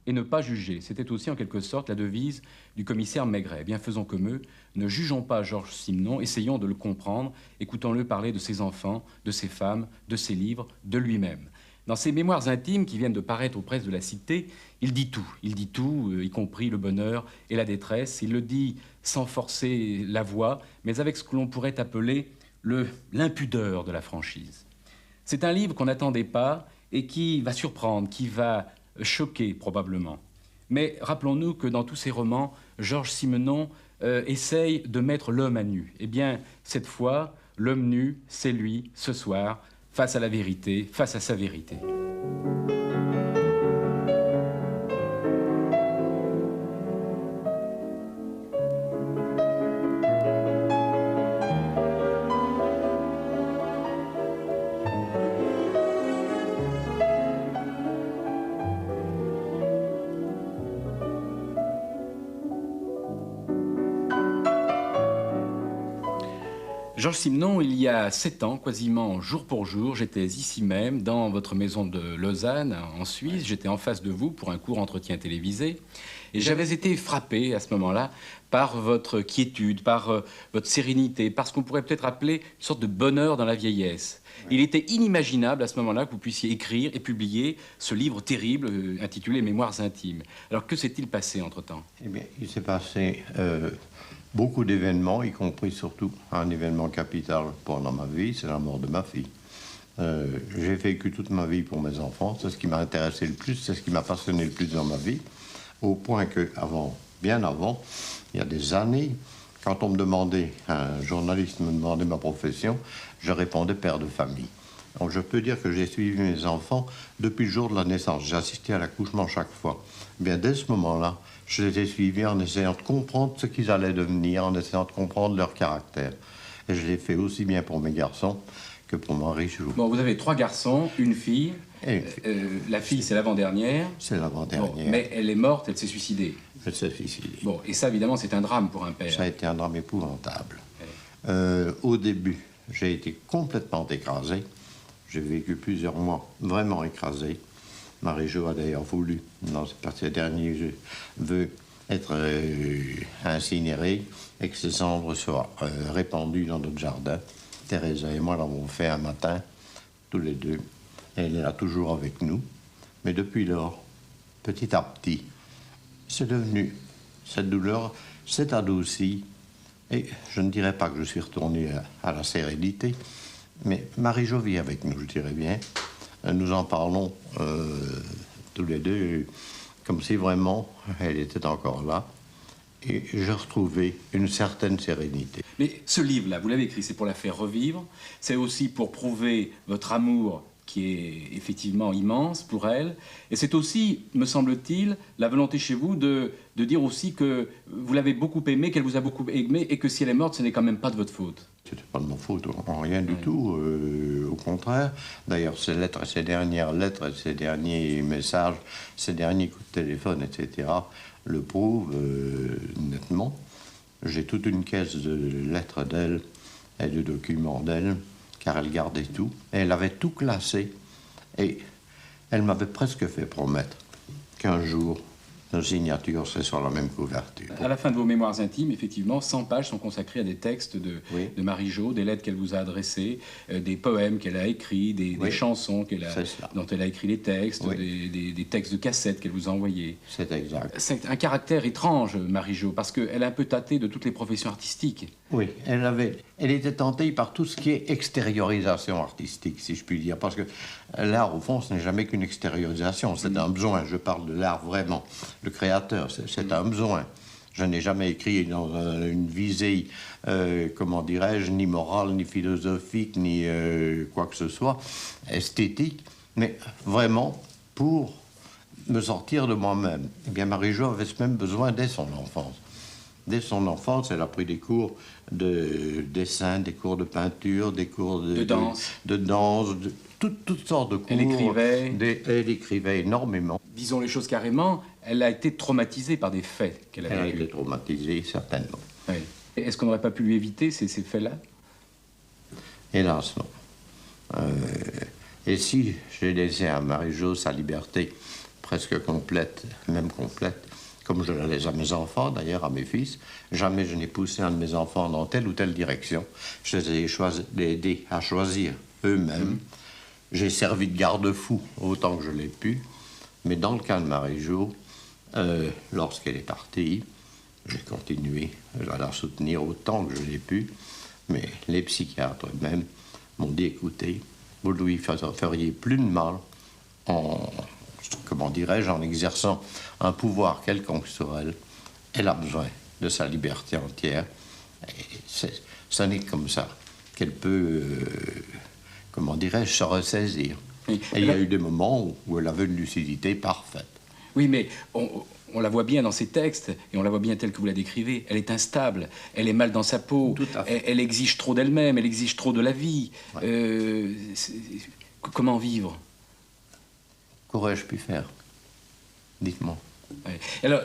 et ne pas juger. C'était aussi en quelque sorte la devise du commissaire Maigret. Bien, faisons comme eux, ne jugeons pas Georges Simenon, essayons de le comprendre, écoutons-le parler de ses enfants, de ses femmes, de ses livres, de lui-même. Dans ses mémoires intimes qui viennent de paraître aux presses de la Cité, il dit tout, y compris le bonheur et la détresse. Il le dit sans forcer la voix, mais avec ce que l'on pourrait appeler l'impudeur de la franchise. C'est un livre qu'on n'attendait pas et qui va surprendre, qui va choquer probablement. Mais rappelons-nous que dans tous ses romans, Georges Simenon essaye de mettre l'homme à nu. Eh bien, cette fois, l'homme nu, c'est lui, ce soir, face à la vérité, face à sa vérité. Georges Simenon, il y a 7 ans, quasiment jour pour jour, j'étais ici même, dans votre maison de Lausanne, en Suisse. J'étais en face de vous pour un court entretien télévisé. Et j'avais été frappé à ce moment-là par votre quiétude, par votre sérénité, par ce qu'on pourrait peut-être appeler une sorte de bonheur dans la vieillesse. Il était inimaginable à ce moment-là que vous puissiez écrire et publier ce livre terrible intitulé Mémoires intimes. Alors que s'est-il passé entre-temps? Eh bien, il s'est passé beaucoup d'événements, y compris surtout un événement capital pendant ma vie, c'est la mort de ma fille. J'ai vécu toute ma vie pour mes enfants, c'est ce qui m'a intéressé le plus, c'est ce qui m'a passionné le plus dans ma vie, au point que bien avant, il y a des années, quand on me demandait, un journaliste me demandait ma profession, je répondais père de famille. Donc je peux dire que j'ai suivi mes enfants depuis le jour de la naissance. J'ai assisté à l'accouchement chaque fois. Bien, dès ce moment-là, je les ai suivis en essayant de comprendre ce qu'ils allaient devenir, en essayant de comprendre leur caractère. Et je l'ai fait aussi bien pour mes garçons que pour Marie-Jo. Bon, vous avez 3 garçons, une fille. Et une fille. La fille, c'est l'avant-dernière. C'est l'avant-dernière. Bon, mais elle est morte, elle s'est suicidée. Elle s'est suicidée. Bon, et ça, évidemment, c'est un drame pour un père. Ça a été un drame épouvantable. Ouais. Au début, j'ai été complètement écrasé. J'ai vécu plusieurs mois vraiment écrasé. Marie-Jo a d'ailleurs voulu, dans ces derniers veut être incinérée et que ses cendres soient répandues dans notre jardin. Teresa et moi l'avons fait un matin, tous les deux. Elle est là toujours avec nous. Mais depuis lors, petit à petit, c'est devenu, cette douleur s'est adoucie. Et je ne dirais pas que je suis retourné à la sérénité, mais Marie-Jo vit avec nous, je dirais bien. Nous en parlons tous les deux, comme si vraiment elle était encore là. Et j'ai retrouvé une certaine sérénité. Mais ce livre-là, vous l'avez écrit, c'est pour la faire revivre. C'est aussi pour prouver votre amour qui est effectivement immense pour elle. Et c'est aussi, me semble-t-il, la volonté chez vous de dire aussi que vous l'avez beaucoup aimée, qu'elle vous a beaucoup aimé, et que si elle est morte, ce n'est quand même pas de votre faute. C'était pas de ma faute, en rien du tout, au contraire. D'ailleurs, ces lettres, ces dernières lettres, ces derniers messages, ces derniers coups de téléphone, etc., le prouvent nettement. J'ai toute une caisse de lettres d'elle et de documents d'elle, car elle gardait tout. Et elle avait tout classé. Et elle m'avait presque fait promettre qu'un jour, nos signatures seraient sur la même couverture. À la fin de vos mémoires intimes, effectivement, 100 pages sont consacrées à des textes de Marie-Jo, des lettres qu'elle vous a adressées, des poèmes qu'elle a écrits, des chansons dont elle a écrit les textes, des textes de cassettes qu'elle vous a envoyés. C'est exact. C'est un caractère étrange, Marie-Jo, parce qu'elle est un peu tâtée de toutes les professions artistiques. Oui, elle était tentée par tout ce qui est extériorisation artistique, si je puis dire, parce que l'art, au fond, ce n'est jamais qu'une extériorisation, c'est un besoin. Je parle de l'art vraiment. Le créateur, c'est un besoin. Je n'ai jamais écrit dans une visée, comment dirais-je, ni morale, ni philosophique, ni quoi que ce soit, esthétique, mais vraiment pour me sortir de moi-même. Eh bien, Marie-Jo avait ce même besoin dès son enfance. Dès son enfance, elle a pris des cours de dessin, des cours de peinture, des cours de danse, de toutes sortes de cours. Elle écrivait. Elle écrivait énormément. Disons les choses carrément, elle a été traumatisée par des faits qu'elle a vécus. Elle a été traumatisée, certainement. Oui. Est-ce qu'on n'aurait pas pu lui éviter ces faits-là? Hélas, non. Et si j'ai laissé à Marie-Jo sa liberté presque complète, même complète, comme je la laisse à mes enfants, d'ailleurs, à mes fils. Jamais je n'ai poussé un de mes enfants dans telle ou telle direction. Je les ai aidés à choisir eux-mêmes. J'ai servi de garde-fou autant que je l'ai pu. Mais dans le cas de Marie-Jo, lorsqu'elle est partie, j'ai continué à la soutenir autant que je l'ai pu. Mais les psychiatres eux-mêmes m'ont dit, écoutez, vous ne lui feriez plus de mal en, comment dirais-je, en exerçant un pouvoir quelconque sur elle. Elle a besoin de sa liberté entière. Et ça n'est comme ça qu'elle peut, comment dirais-je, se ressaisir. Oui. Et il y a eu des moments où elle avait une lucidité parfaite. Oui, mais on la voit bien dans ses textes, et on la voit bien telle que vous la décrivez. Elle est instable, elle est mal dans sa peau, elle exige trop d'elle-même, elle exige trop de la vie. Ouais. Comment vivre? Qu'aurais-je pu faire? Dites-moi. Ouais. Alors,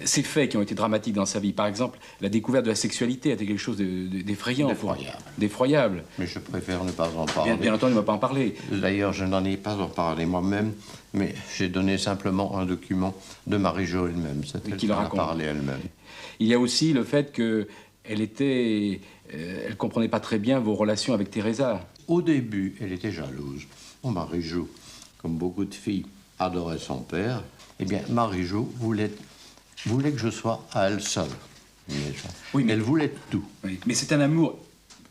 ces faits qui ont été dramatiques dans sa vie, par exemple, la découverte de la sexualité était quelque chose d'effrayant. D'effroyable. Mais je préfère ne pas en parler. Bien entendu, on ne va pas en parler. D'ailleurs, je n'en ai pas en parlé moi-même, mais j'ai donné simplement un document de Marie-Jo elle-même. C'est elle qui en a parlé elle-même. Il y a aussi le fait qu'elle était... elle ne comprenait pas très bien vos relations avec Teresa. Au début, elle était jalouse. Marie-Jo, comme beaucoup de filles, adorait son père. Eh bien, Marie-Jo voulait que je sois à elle seule. Oui, mais elle voulait tout. Oui, mais c'est un amour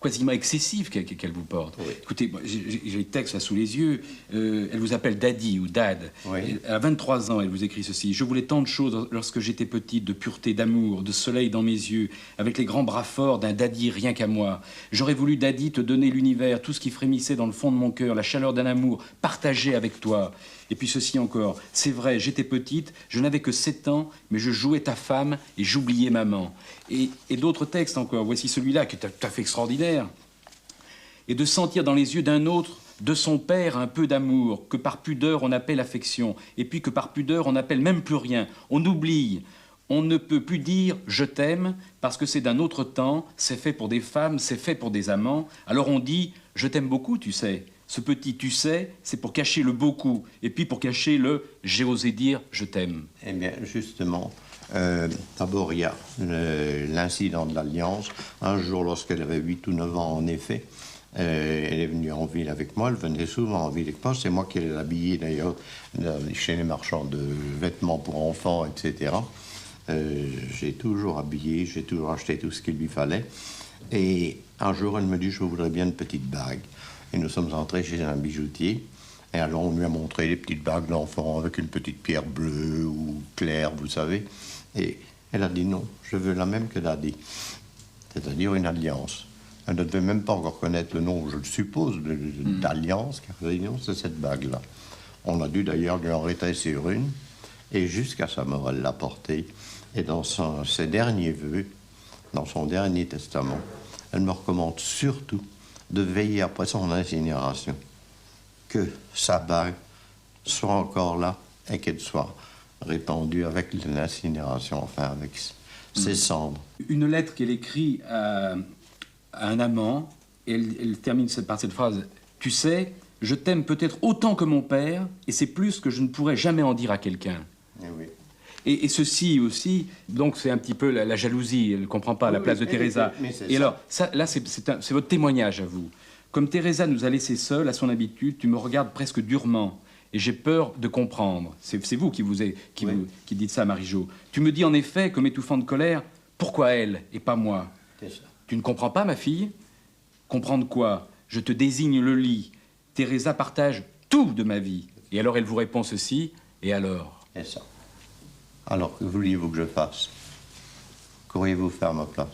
quasiment excessif qu'elle vous porte. Oui. Écoutez, j'ai les textes là sous les yeux. Elle vous appelle Daddy ou Dad. Oui. À 23 ans, elle vous écrit ceci. Je voulais tant de choses lorsque j'étais petite, de pureté, d'amour, de soleil dans mes yeux, avec les grands bras forts d'un Daddy rien qu'à moi. J'aurais voulu, Daddy, te donner l'univers, tout ce qui frémissait dans le fond de mon cœur, la chaleur d'un amour partagé avec toi. Et puis ceci encore, c'est vrai, j'étais petite, je n'avais que 7 ans, mais je jouais ta femme et j'oubliais maman. Et d'autres textes encore, voici celui-là qui est tout à fait extraordinaire. Et de sentir dans les yeux d'un autre, de son père, un peu d'amour, que par pudeur on appelle affection, et puis que par pudeur on n'appelle même plus rien. On oublie, on ne peut plus dire « je t'aime » parce que c'est d'un autre temps, c'est fait pour des femmes, c'est fait pour des amants. Alors on dit « je t'aime beaucoup, tu sais ». Ce petit « tu sais », c'est pour cacher le beaucoup, et puis pour cacher le « j'ai osé dire je t'aime ». Eh bien, justement, d'abord, il y a l'incident de l'Alliance. Un jour, lorsqu'elle avait 8 ou 9 ans, en effet, elle est venue en ville avec moi. Elle venait souvent en ville avec moi. C'est moi qui l'ai habillée, d'ailleurs, chez les marchands de vêtements pour enfants, etc. J'ai toujours habillé, j'ai toujours acheté tout ce qu'il lui fallait. Et un jour, elle me dit « je voudrais bien une petite bague ». Et nous sommes entrés chez un bijoutier. Et alors, on lui a montré les petites bagues d'enfant avec une petite pierre bleue ou claire, vous savez. Et elle a dit non, je veux la même que Daddy. C'est-à-dire une alliance. Elle ne devait même pas encore connaître le nom, je le suppose, d'alliance, car elle a dit non, c'est cette bague-là. On a dû d'ailleurs lui en rétrécir une. Et jusqu'à sa mort, elle l'a portée. Et dans ses derniers vœux, dans son dernier testament, elle me recommande surtout de veiller après son incinération, que sa bague soit encore là et qu'elle soit répandue avec l'incinération, enfin avec ses cendres. Une lettre qu'elle écrit à un amant, et elle termine par cette phrase « Tu sais, je t'aime peut-être autant que mon père, et c'est plus que je ne pourrais jamais en dire à quelqu'un. » Oui. Et ceci aussi, donc c'est un petit peu la jalousie, elle ne comprend pas la place de Teresa. Et alors, ça, là, c'est votre témoignage à vous. Comme Teresa nous a laissés seuls, à son habitude, tu me regardes presque durement, et j'ai peur de comprendre. C'est vous qui dites ça, Marie-Jo. Tu me dis en effet, comme étouffant de colère, pourquoi elle et pas moi? Tu ne comprends pas, ma fille? Comprendre quoi? Je te désigne le lit. Teresa partage tout de ma vie. Et alors elle vous répond ceci, et alors? Et ça. Alors, que vouliez-vous que je fasse? Qu'auriez-vous fait à ma place?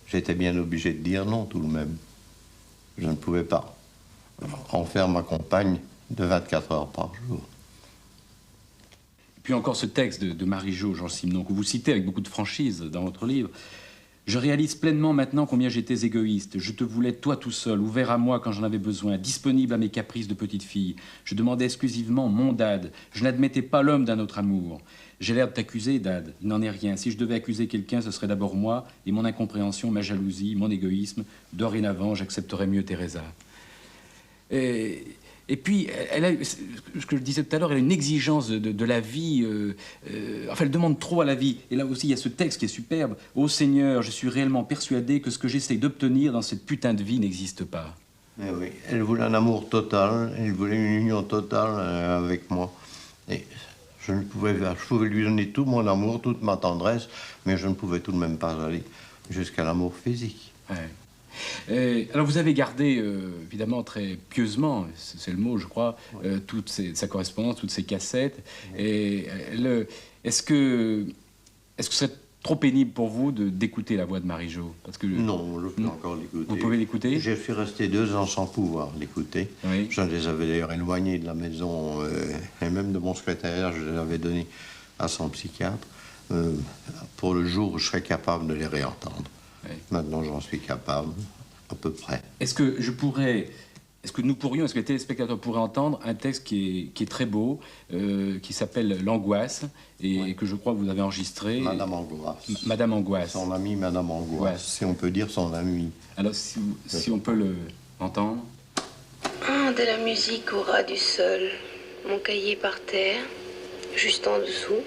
J'étais bien obligé de dire non, tout de même. Je ne pouvais pas en faire ma compagne de 24 heures par jour. Puis encore ce texte de Marie-Jo, Georges Simenon, que vous citez avec beaucoup de franchise dans votre livre. Je réalise pleinement maintenant combien j'étais égoïste. Je te voulais toi tout seul, ouvert à moi quand j'en avais besoin, disponible à mes caprices de petite fille. Je demandais exclusivement mon Dad. Je n'admettais pas l'homme d'un autre amour. J'ai l'air de t'accuser, Dad. Il n'en est rien. Si je devais accuser quelqu'un, ce serait d'abord moi et mon incompréhension, ma jalousie, mon égoïsme. Dorénavant, j'accepterais mieux Teresa. Et Et puis, elle a, ce que je disais tout à l'heure, elle a une exigence de la vie. Enfin, elle demande trop à la vie. Et là aussi, il y a ce texte qui est superbe. « Ô Seigneur, je suis réellement persuadé que ce que j'essaye d'obtenir dans cette putain de vie n'existe pas. » Eh oui, elle voulait un amour total, elle voulait une union totale avec moi. Et je pouvais lui donner tout mon amour, toute ma tendresse, mais je ne pouvais tout de même pas aller jusqu'à l'amour physique. Ouais. Alors vous avez gardé, évidemment, très pieusement, c'est le mot, je crois, toute sa correspondance, toutes ces cassettes. Et est-ce que ce serait trop pénible pour vous d'écouter la voix de Marie-Jo? Parce que non, je peux encore l'écouter. Vous pouvez l'écouter? Je suis resté 2 ans sans pouvoir l'écouter. Oui. Je les avais d'ailleurs éloignés de la maison, et même de mon secrétariat, je les avais donnés à son psychiatre, pour le jour où je serais capable de les réentendre. Oui. Maintenant, j'en suis capable, à peu près. Est-ce que les téléspectateurs pourraient entendre un texte qui est très beau, qui s'appelle L'Angoisse, et oui, que je crois que vous avez enregistré. Madame Angoisse. Madame Angoisse. Son amie, Madame Angoisse, ouais, si on peut dire son amie. Alors, si on peut l'entendre. De la musique au ras du sol, mon cahier par terre, juste en dessous,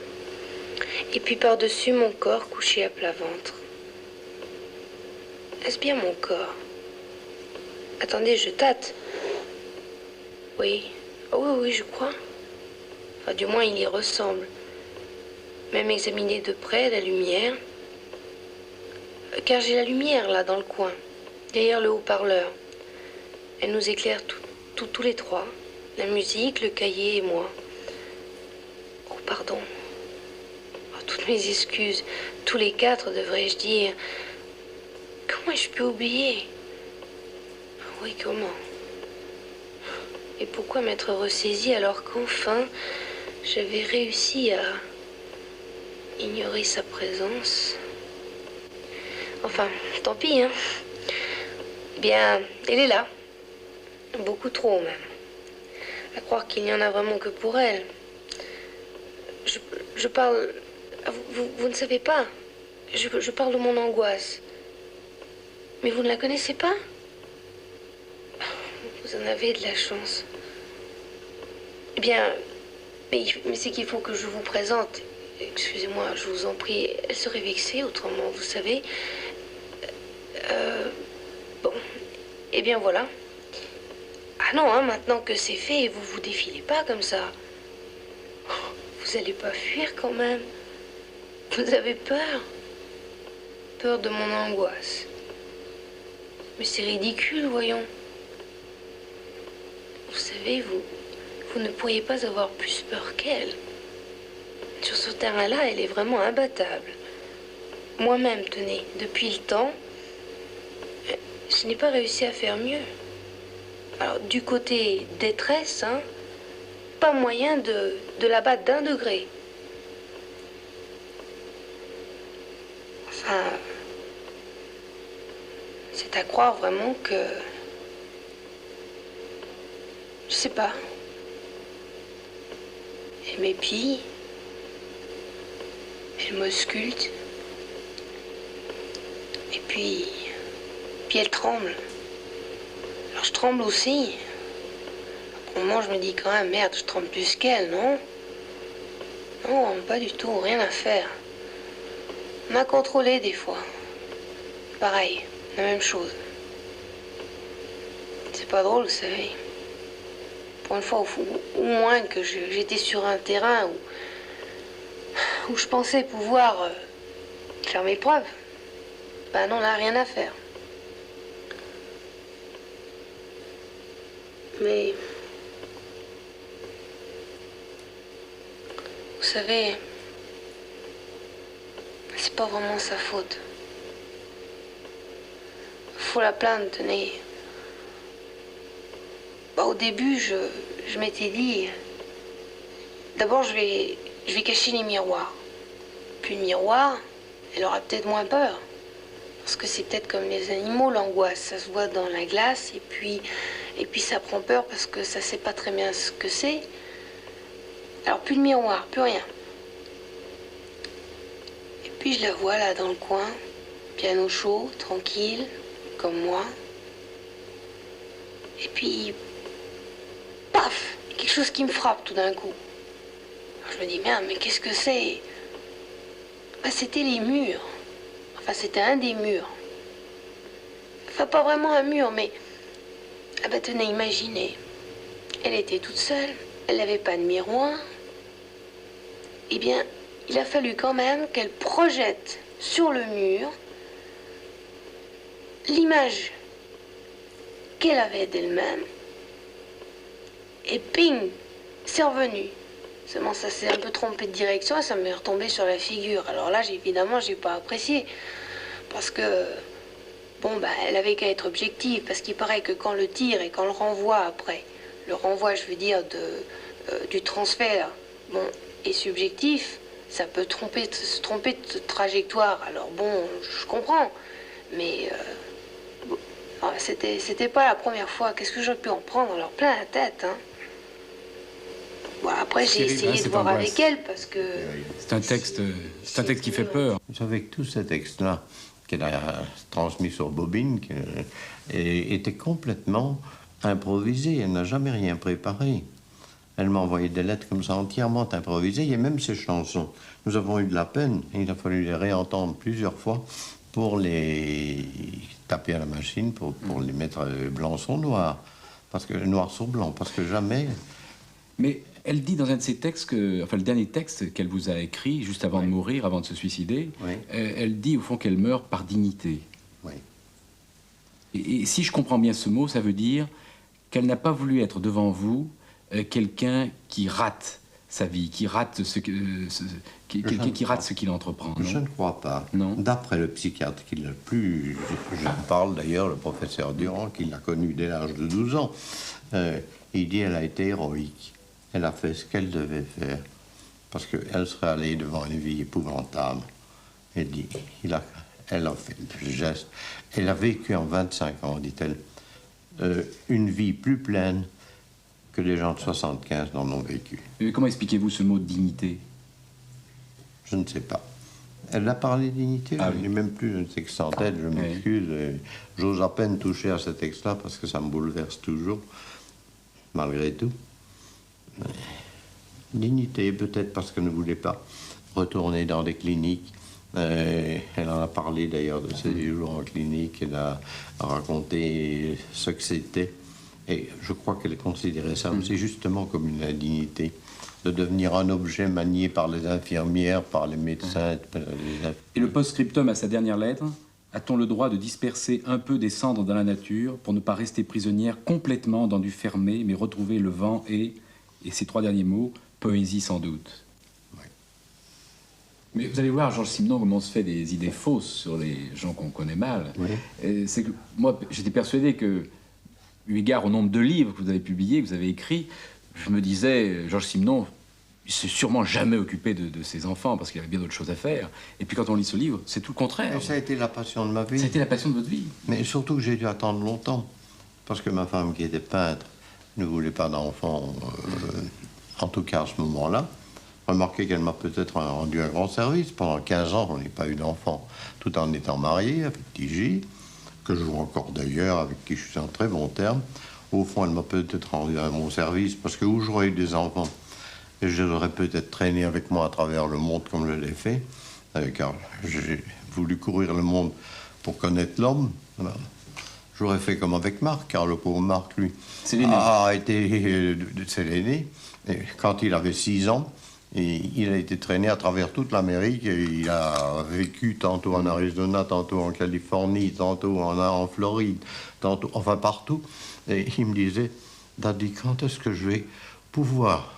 et puis par-dessus mon corps couché à plat ventre. Est-ce bien mon corps? Attendez, je tâte. Oui. Oh, oui, je crois. Enfin, du moins, il y ressemble. Même examiner de près la lumière. Car j'ai la lumière, là, dans le coin, derrière le haut-parleur. Elle nous éclaire tous les trois. La musique, le cahier et moi. Oh, pardon. Oh, toutes mes excuses. Tous les 4, devrais-je dire. Comment ai-je pu oublier? Oui, comment? Et pourquoi m'être ressaisie alors qu'enfin j'avais réussi à ignorer sa présence? Enfin, tant pis, hein. Eh bien, elle est là. Beaucoup trop, même. À croire qu'il n'y en a vraiment que pour elle. Je parle... Vous ne savez pas. Je parle de mon angoisse. Mais vous ne la connaissez pas? Vous en avez de la chance. Eh bien, mais c'est qu'il faut que je vous présente. Excusez-moi, je vous en prie. Elle serait vexée autrement, vous savez. Bon. Eh bien, voilà. Ah non, hein, maintenant que c'est fait, vous défilez pas comme ça. Vous allez pas fuir quand même. Vous avez peur. Peur de mon angoisse. Mais c'est ridicule, voyons. Vous savez, vous ne pourriez pas avoir plus peur qu'elle. Sur ce terrain-là, elle est vraiment imbattable. Moi-même, tenez, depuis le temps, je n'ai pas réussi à faire mieux. Alors, du côté détresse, hein, pas moyen de la battre d'1 degré. Enfin, c'est à croire vraiment que... Je sais pas. Elle m'épie. Elle m'ausculte. Et puis elle tremble. Alors je tremble aussi. À un moment, je me dis quand même, merde, je tremble plus qu'elle, non? Non, pas du tout, rien à faire. On m'a contrôlé des fois. Pareil, la même chose. C'est pas drôle, vous savez. Pour une fois, au moins que j'étais sur un terrain où je pensais pouvoir faire mes preuves. Ben non, là, rien à faire. Mais... Vous savez... C'est pas vraiment sa faute. Faut la plaindre, tenez. Bah, au début, je m'étais dit... D'abord, je vais cacher les miroirs. Puis le miroir, elle aura peut-être moins peur. Parce que c'est peut-être comme les animaux, l'angoisse. Ça se voit dans la glace, et puis ça prend peur parce que ça sait pas très bien ce que c'est. Alors, plus de miroir, plus rien. Et puis je la vois là dans le coin, piano chaud, tranquille, comme moi. Et puis... Paf! chose qui me frappe tout d'un coup. Alors, je me dis, merde, mais qu'est-ce que c'est? Bah, c'était les murs. Enfin, c'était un des murs. Enfin, pas vraiment un mur, mais... Ah bah, tenez, imaginez. Elle était toute seule. Elle n'avait pas de miroir. Eh bien, il a fallu quand même qu'elle projette sur le mur l'image qu'elle avait d'elle-même. Et ping, c'est revenu. Seulement, ça s'est un peu trompé de direction et ça m'est retombé sur la figure. Alors là, évidemment, j'ai pas apprécié. Parce que, bon, bah, elle avait qu'à être objective. Parce qu'il paraît que quand le tir et quand le renvoi après, le renvoi, je veux dire, du transfert, bon, est subjectif, ça peut se tromper de trajectoire. Alors bon, je comprends. Mais bon, c'était pas la première fois. Qu'est-ce que j'aurais pu en prendre alors plein la tête, hein. Bon, après, j'ai essayé de voir avec elle parce que... C'est un texte qui fait peur. Vous savez que tous ces textes-là, qu'elle a transmis sur bobine, étaient complètement improvisés. Elle n'a jamais rien préparé. Elle m'a envoyé des lettres comme ça, entièrement improvisées, et même ses chansons. Nous avons eu de la peine, il a fallu les réentendre plusieurs fois pour les taper à la machine, pour les mettre blanc sur noir, parce que noir sur blanc, parce que jamais... Mais elle dit dans un de ses textes, enfin le dernier texte qu'elle vous a écrit, juste avant de mourir, avant de se suicider, elle dit au fond qu'elle meurt par dignité. Oui. Et si je comprends bien ce mot, ça veut dire qu'elle n'a pas voulu être devant vous quelqu'un qui rate sa vie, qui rate quelqu'un qui rate ce qu'il entreprend. Je ne crois pas. Non. D'après le psychiatre qui l'a le plus... Je parle d'ailleurs, le professeur Durand, qui l'a connu dès l'âge de 12 ans. Il dit qu'elle a été héroïque. Elle a fait ce qu'elle devait faire. Parce qu'elle serait allée devant une vie épouvantable. Elle dit, elle a fait le geste. Elle a vécu en 25 ans, dit-elle, une vie plus pleine que les gens de 75 n'en ont vécu. Mais comment expliquez-vous ce mot de dignité? Je ne sais pas. Elle a parlé de dignité, ah, je n'ai même plus un texte en tête, je m'excuse. J'ose à peine toucher à ce texte-là parce que ça me bouleverse toujours, malgré tout. Dignité, peut-être parce qu'elle ne voulait pas retourner dans des cliniques. Elle en a parlé d'ailleurs de ses jours en clinique, elle a raconté ce que c'était. Et je crois qu'elle considérait ça aussi justement comme une indignité, de devenir un objet manié par les infirmières, par les médecins. Et le post-scriptum à sa dernière lettre: a-t-on le droit de disperser un peu des cendres dans la nature pour ne pas rester prisonnière complètement dans du fermé, mais retrouver le vent et ces trois derniers mots, poésie sans doute. Oui. Mais vous allez voir, Georges Simenon, comment on se fait des idées fausses sur les gens qu'on connaît mal. Oui. C'est que moi, j'étais persuadé que, eu égard au nombre de livres que vous avez publiés, que vous avez écrits, je me disais, Georges Simenon, il s'est sûrement jamais occupé de ses enfants parce qu'il avait bien d'autres choses à faire. Et puis quand on lit ce livre, c'est tout le contraire. Et ça a été la passion de ma vie. Ça a été la passion de votre vie. Mais surtout que j'ai dû attendre longtemps. Parce que ma femme, qui était peintre, ne voulait pas d'enfants, en tout cas à ce moment-là. Remarquez qu'elle m'a peut-être rendu un grand service. Pendant 15 ans, on n'a pas eu d'enfants, tout en étant marié avec Tigi, que je vois encore d'ailleurs, avec qui je suis en très bon terme. Au fond, elle m'a peut-être rendu un bon service, parce que où j'aurais eu des enfants, et je les aurais peut-être traînés avec moi à travers le monde comme je l'ai fait, car j'ai voulu courir le monde pour connaître l'homme. Voilà. J'aurais fait comme avec Marc, car le pauvre Marc, lui, a été... C'est l'aîné. Et quand il avait 6 ans, il a été traîné à travers toute l'Amérique. Et il a vécu tantôt en Arizona, tantôt en Californie, tantôt en Floride, tantôt, enfin partout. Et il me disait, Daddy, quand est-ce que je vais pouvoir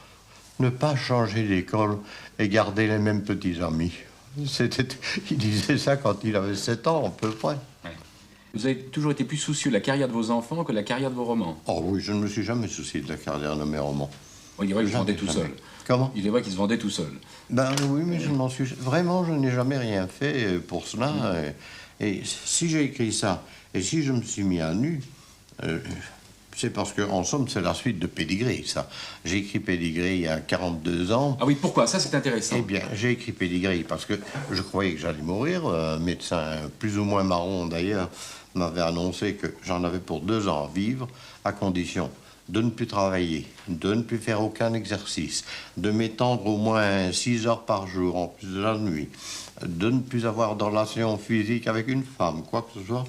ne pas changer d'école et garder les mêmes petits amis? Il disait ça quand il avait 7 ans, à peu près. Vous avez toujours été plus soucieux de la carrière de vos enfants que de la carrière de vos romans. Oh oui, je ne me suis jamais soucié de la carrière de mes romans. Oui, il est vrai qu'ils se vendaient tout seuls. Comment? Il est vrai qu'ils se vendaient tout seuls. Ben oui, mais je m'en suis... Vraiment, je n'ai jamais rien fait pour cela. Et si j'ai écrit ça, et si je me suis mis à nu, c'est parce que, en somme, c'est la suite de Pédigré, ça. J'ai écrit Pédigré il y a 42 ans. Ah oui, pourquoi? Ça, c'est intéressant. Eh bien, j'ai écrit Pédigré parce que je croyais que j'allais mourir. Un médecin, plus ou moins marron d'ailleurs, m'avait annoncé que j'en avais pour 2 ans à vivre, à condition de ne plus travailler, de ne plus faire aucun exercice, de m'étendre au moins 6 heures par jour en plus de la nuit, de ne plus avoir de relations physiques avec une femme, quoi que ce soit.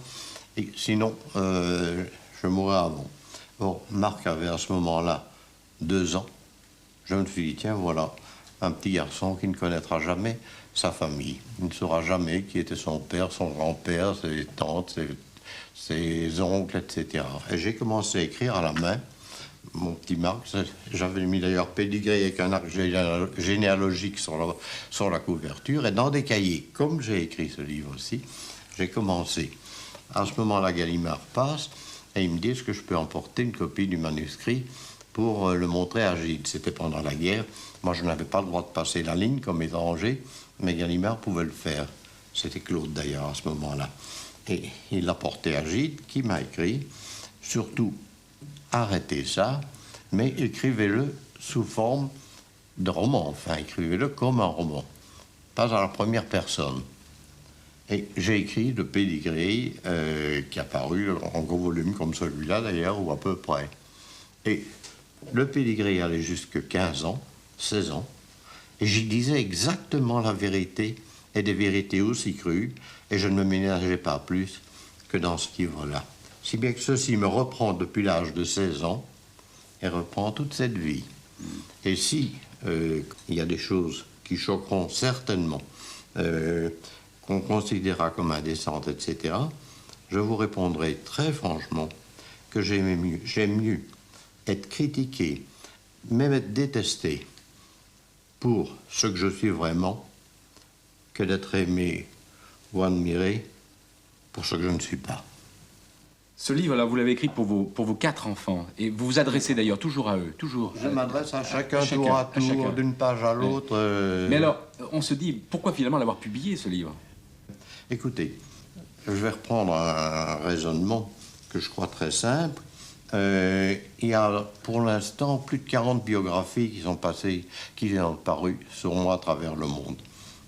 Et sinon, je mourrais avant. Bon, Marc avait à ce moment-là 2 ans. Je me suis dit, tiens, voilà, un petit garçon qui ne connaîtra jamais sa famille. Il ne saura jamais qui était son père, son grand-père, ses tantes, ses oncles, etc. Et j'ai commencé à écrire à la main. Mon petit Marc, j'avais mis d'ailleurs pédigré avec un arc généalogique sur la couverture. Et dans des cahiers, comme j'ai écrit ce livre aussi, j'ai commencé. À ce moment-là, Gallimard passe et il me dit, est-ce que je peux emporter une copie du manuscrit pour le montrer à Gide? C'était pendant la guerre. Moi, je n'avais pas le droit de passer la ligne comme étranger, mais Gallimard pouvait le faire. C'était Claude, d'ailleurs, à ce moment-là. Et il l'a porté à Gide, qui m'a écrit, surtout, arrêtez ça, mais écrivez-le sous forme de roman. Enfin, écrivez-le comme un roman, pas à la première personne. Et j'ai écrit le pédigré qui a paru en gros volume comme celui-là d'ailleurs, ou à peu près. Et le pédigré allait jusque 15 ans, 16 ans, et j'y disais exactement la vérité, et des vérités aussi crues, et je ne me ménageais pas plus que dans ce livre-là. Si bien que ceci me reprend depuis l'âge de 16 ans, et reprend toute cette vie. Et si il y a des choses qui choqueront certainement, qu'on considérera comme indécentes, etc., je vous répondrai très franchement que j'aime mieux être critiqué, même être détesté pour ce que je suis vraiment, que d'être aimé ou admiré pour ce que je ne suis pas. Ce livre-là, vous l'avez écrit pour vos 4 enfants, et vous vous adressez d'ailleurs toujours à eux, toujours. Je m'adresse à chacun, tour à tour, d'une page à l'autre. Mais alors, on se dit, pourquoi finalement l'avoir publié, ce livre? Écoutez, je vais reprendre un raisonnement que je crois très simple. Il y a pour l'instant plus de 40 biographies qui sont passées, qui sont parues sur moi à travers le monde,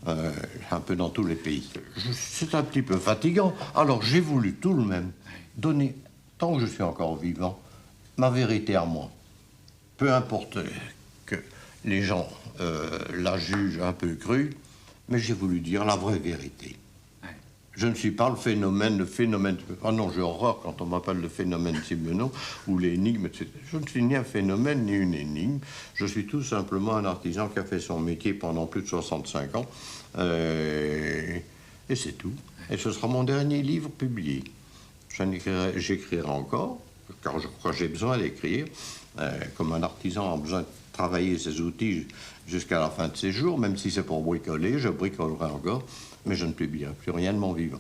un peu dans tous les pays. C'est un petit peu fatigant. Alors j'ai voulu tout de même donner, tant que je suis encore vivant, ma vérité à moi. Peu importe que les gens la jugent un peu crue, mais j'ai voulu dire la vraie vérité. Je ne suis pas le phénomène. Ah non, j'ai horreur quand on m'appelle le phénomène Simenon ou l'énigme, etc. Je ne suis ni un phénomène ni une énigme. Je suis tout simplement un artisan qui a fait son métier pendant plus de 65 ans. Et c'est tout. Et ce sera mon dernier livre publié. J'écrirai encore, car je crois que j'ai besoin d'écrire. Comme un artisan a besoin de travailler ses outils jusqu'à la fin de ses jours, même si c'est pour bricoler, je bricolerai encore. Mais je ne publierai plus rien de mon vivant.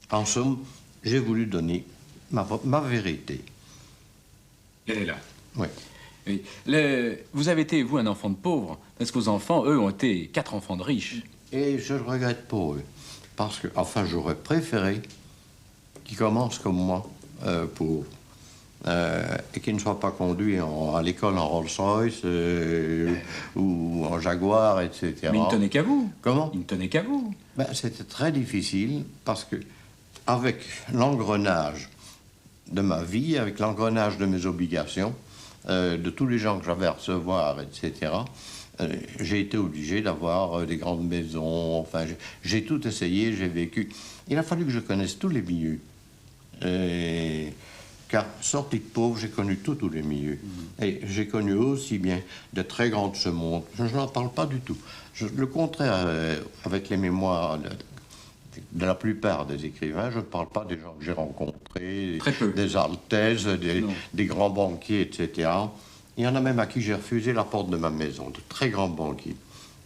En somme, j'ai voulu donner ma vérité. Elle est là. Oui. Oui. Vous avez été, vous, un enfant de pauvre, parce que vos enfants, eux, ont été 4 enfants de riches. Et je le regrette pour eux. Parce que, enfin, j'aurais préféré qu'ils commencent comme moi, pauvres. Et qu'ils ne soient pas conduits à l'école en Rolls-Royce ou en Jaguar, etc. Mais il ne tenait qu'à vous. Comment? Il ne tenait qu'à vous. Ben, c'était très difficile parce que, avec l'engrenage de ma vie, avec l'engrenage de mes obligations, de tous les gens que j'avais à recevoir, etc., j'ai été obligé d'avoir des grandes maisons. Enfin, j'ai tout essayé, j'ai vécu. Il a fallu que je connaisse tous les milieux. Car, sorti de pauvre, j'ai connu tous les milieux. Et j'ai connu aussi bien de très grands de ce monde. Je n'en parle pas du tout. Le contraire, avec les mémoires de la plupart des écrivains, je ne parle pas des gens que j'ai rencontrés, des altesses, des grands banquiers, etc. Il y en a même à qui j'ai refusé la porte de ma maison, de très grands banquiers,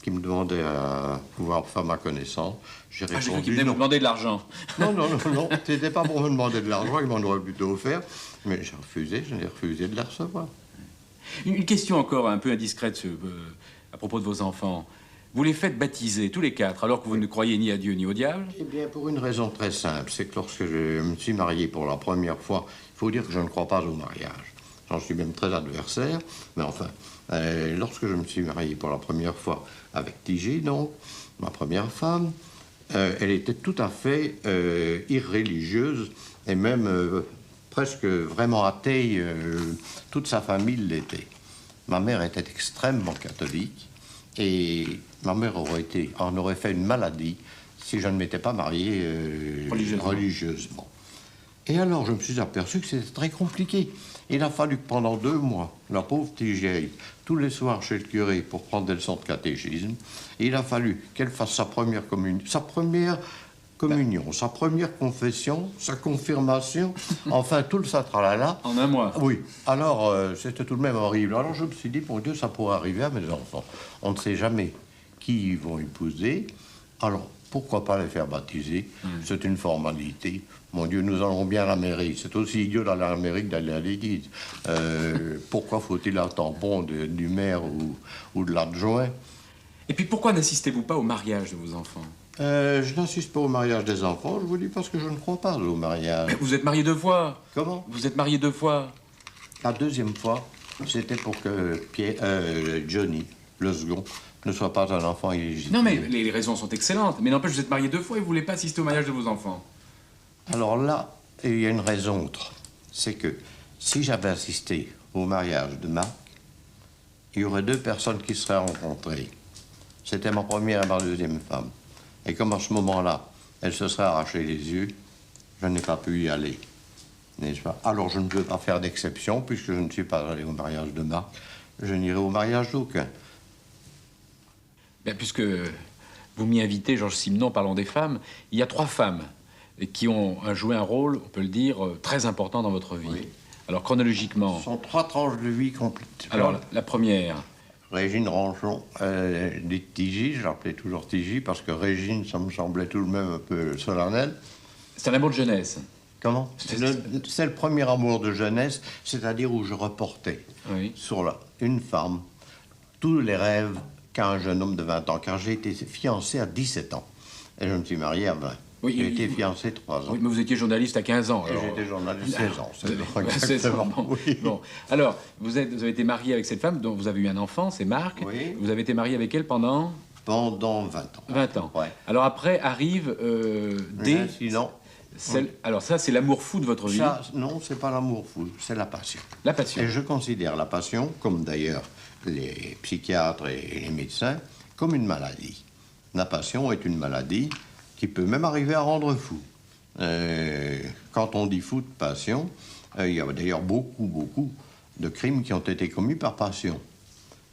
qui me demandaient à pouvoir faire ma connaissance. J'ai répondu... j'ai cru qu'ils venaient me demander de l'argent. Non, c'était pas pour me demander de l'argent, ils m'en auraient plutôt offert, mais j'ai refusé, je n'ai refusé de la recevoir. Une question encore un peu indiscrète à propos de vos enfants. Vous les faites baptiser, tous les 4, alors que vous ne croyez ni à Dieu ni au diable? Eh bien, pour une raison très simple, c'est que lorsque je me suis marié pour la première fois, il faut dire que je ne crois pas au mariage. J'en suis même très adversaire, mais enfin, lorsque je me suis marié pour la première fois avec Tigé, donc, ma première femme, elle était tout à fait irréligieuse et même presque vraiment athée, toute sa famille l'était. Ma mère était extrêmement catholique et ma mère en aurait fait une maladie si je ne m'étais pas marié religieusement. Et alors, je me suis aperçu que c'était très compliqué. Il a fallu que pendant 2 mois, la pauvre petite aille tous les soirs chez le curé pour prendre des leçons de catéchisme. Et il a fallu qu'elle fasse sa première communion, sa première confession, sa confirmation, enfin tout le satralala. En un mois. Oui. Alors, c'était tout de même horrible. Alors, je me suis dit, mon Dieu, ça pourrait arriver à mes enfants. On ne sait jamais qui ils vont épouser. Alors, pourquoi pas les faire baptiser? C'est une formalité. Mon Dieu, nous allons bien à la mairie. C'est aussi idiot d'aller à la mairie que d'aller à l'église. Pourquoi faut-il un tampon du maire ou de l'adjoint? Et puis pourquoi n'assistez-vous pas au mariage de vos enfants? Je n'assiste pas au mariage des enfants, je vous dis, parce que je ne crois pas au mariage. Mais vous êtes marié 2 fois. Comment? Vous êtes marié 2 fois. La deuxième fois, c'était pour que Johnny, le second, ne soit pas un enfant illégitime. Non mais les raisons sont excellentes. Mais n'empêche, vous êtes marié 2 fois et vous voulez pas assister au mariage de vos enfants. Alors là, il y a une raison autre. C'est que si j'avais assisté au mariage de Marc, il y aurait 2 personnes qui seraient rencontrées. C'était ma première et ma deuxième femme. Et comme à ce moment-là, elle se serait arraché les yeux, je n'ai pas pu y aller. N'est-ce pas? Alors je ne peux pas faire d'exception, puisque je ne suis pas allé au mariage de Marc. Je n'irai au mariage d'aucun. Ben, puisque vous m'y invitez, Georges Simenon, parlons des femmes, il y a 3 femmes qui ont joué un rôle, on peut le dire, très important dans votre vie. Oui. Alors chronologiquement... Ce sont 3 tranches de vie complètes. Alors la première... Régine Ranchon, dite Tigy, je l'appelais toujours Tigy, parce que Régine, ça me semblait tout de même un peu solennel. C'est un amour de jeunesse. Comment? C'est le premier amour de jeunesse, c'est-à-dire où je reportais sur une femme tous les rêves qu'a un jeune homme de 20 ans, car j'ai été fiancé à 17 ans, et je me suis marié à 20. Oui, j'ai été fiancé 3 ans. Oui, mais vous étiez journaliste à 15 ans. Alors... J'étais journaliste 16 ans. C'est exactement. Bon. Oui. Bon. Alors, vous avez été marié avec cette femme dont vous avez eu un enfant, c'est Marc. Oui. Vous avez été marié avec elle pendant... Pendant 20 ans. 20 ans. Ouais. Alors après arrive des... Sinon... Alors ça, c'est l'amour fou de votre vie. Ça, non, c'est pas l'amour fou, c'est la passion. La passion. Et je considère la passion, comme d'ailleurs les psychiatres et les médecins, comme une maladie. La passion est une maladie qui peut même arriver à rendre fou. Quand on dit fou de passion, il y a d'ailleurs beaucoup de crimes qui ont été commis par passion.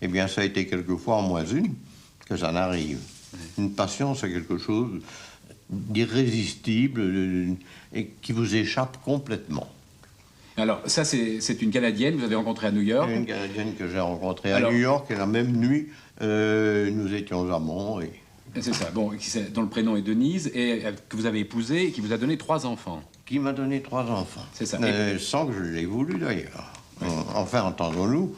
Eh bien, ça a été quelquefois en moins une que ça n'arrive. Une passion, c'est quelque chose d'irrésistible et qui vous échappe complètement. Alors, ça, c'est une Canadienne que vous avez rencontrée à New York. Une Canadienne que j'ai rencontrée à New York, et la même nuit, nous étions amants. Et... C'est ça, bon, dont le prénom est Denise, et que vous avez épousé et qui vous a donné 3 enfants. Qui m'a donné 3 enfants. C'est ça. Sans que je l'ai voulu, d'ailleurs. Oui. Enfin, entendons-nous,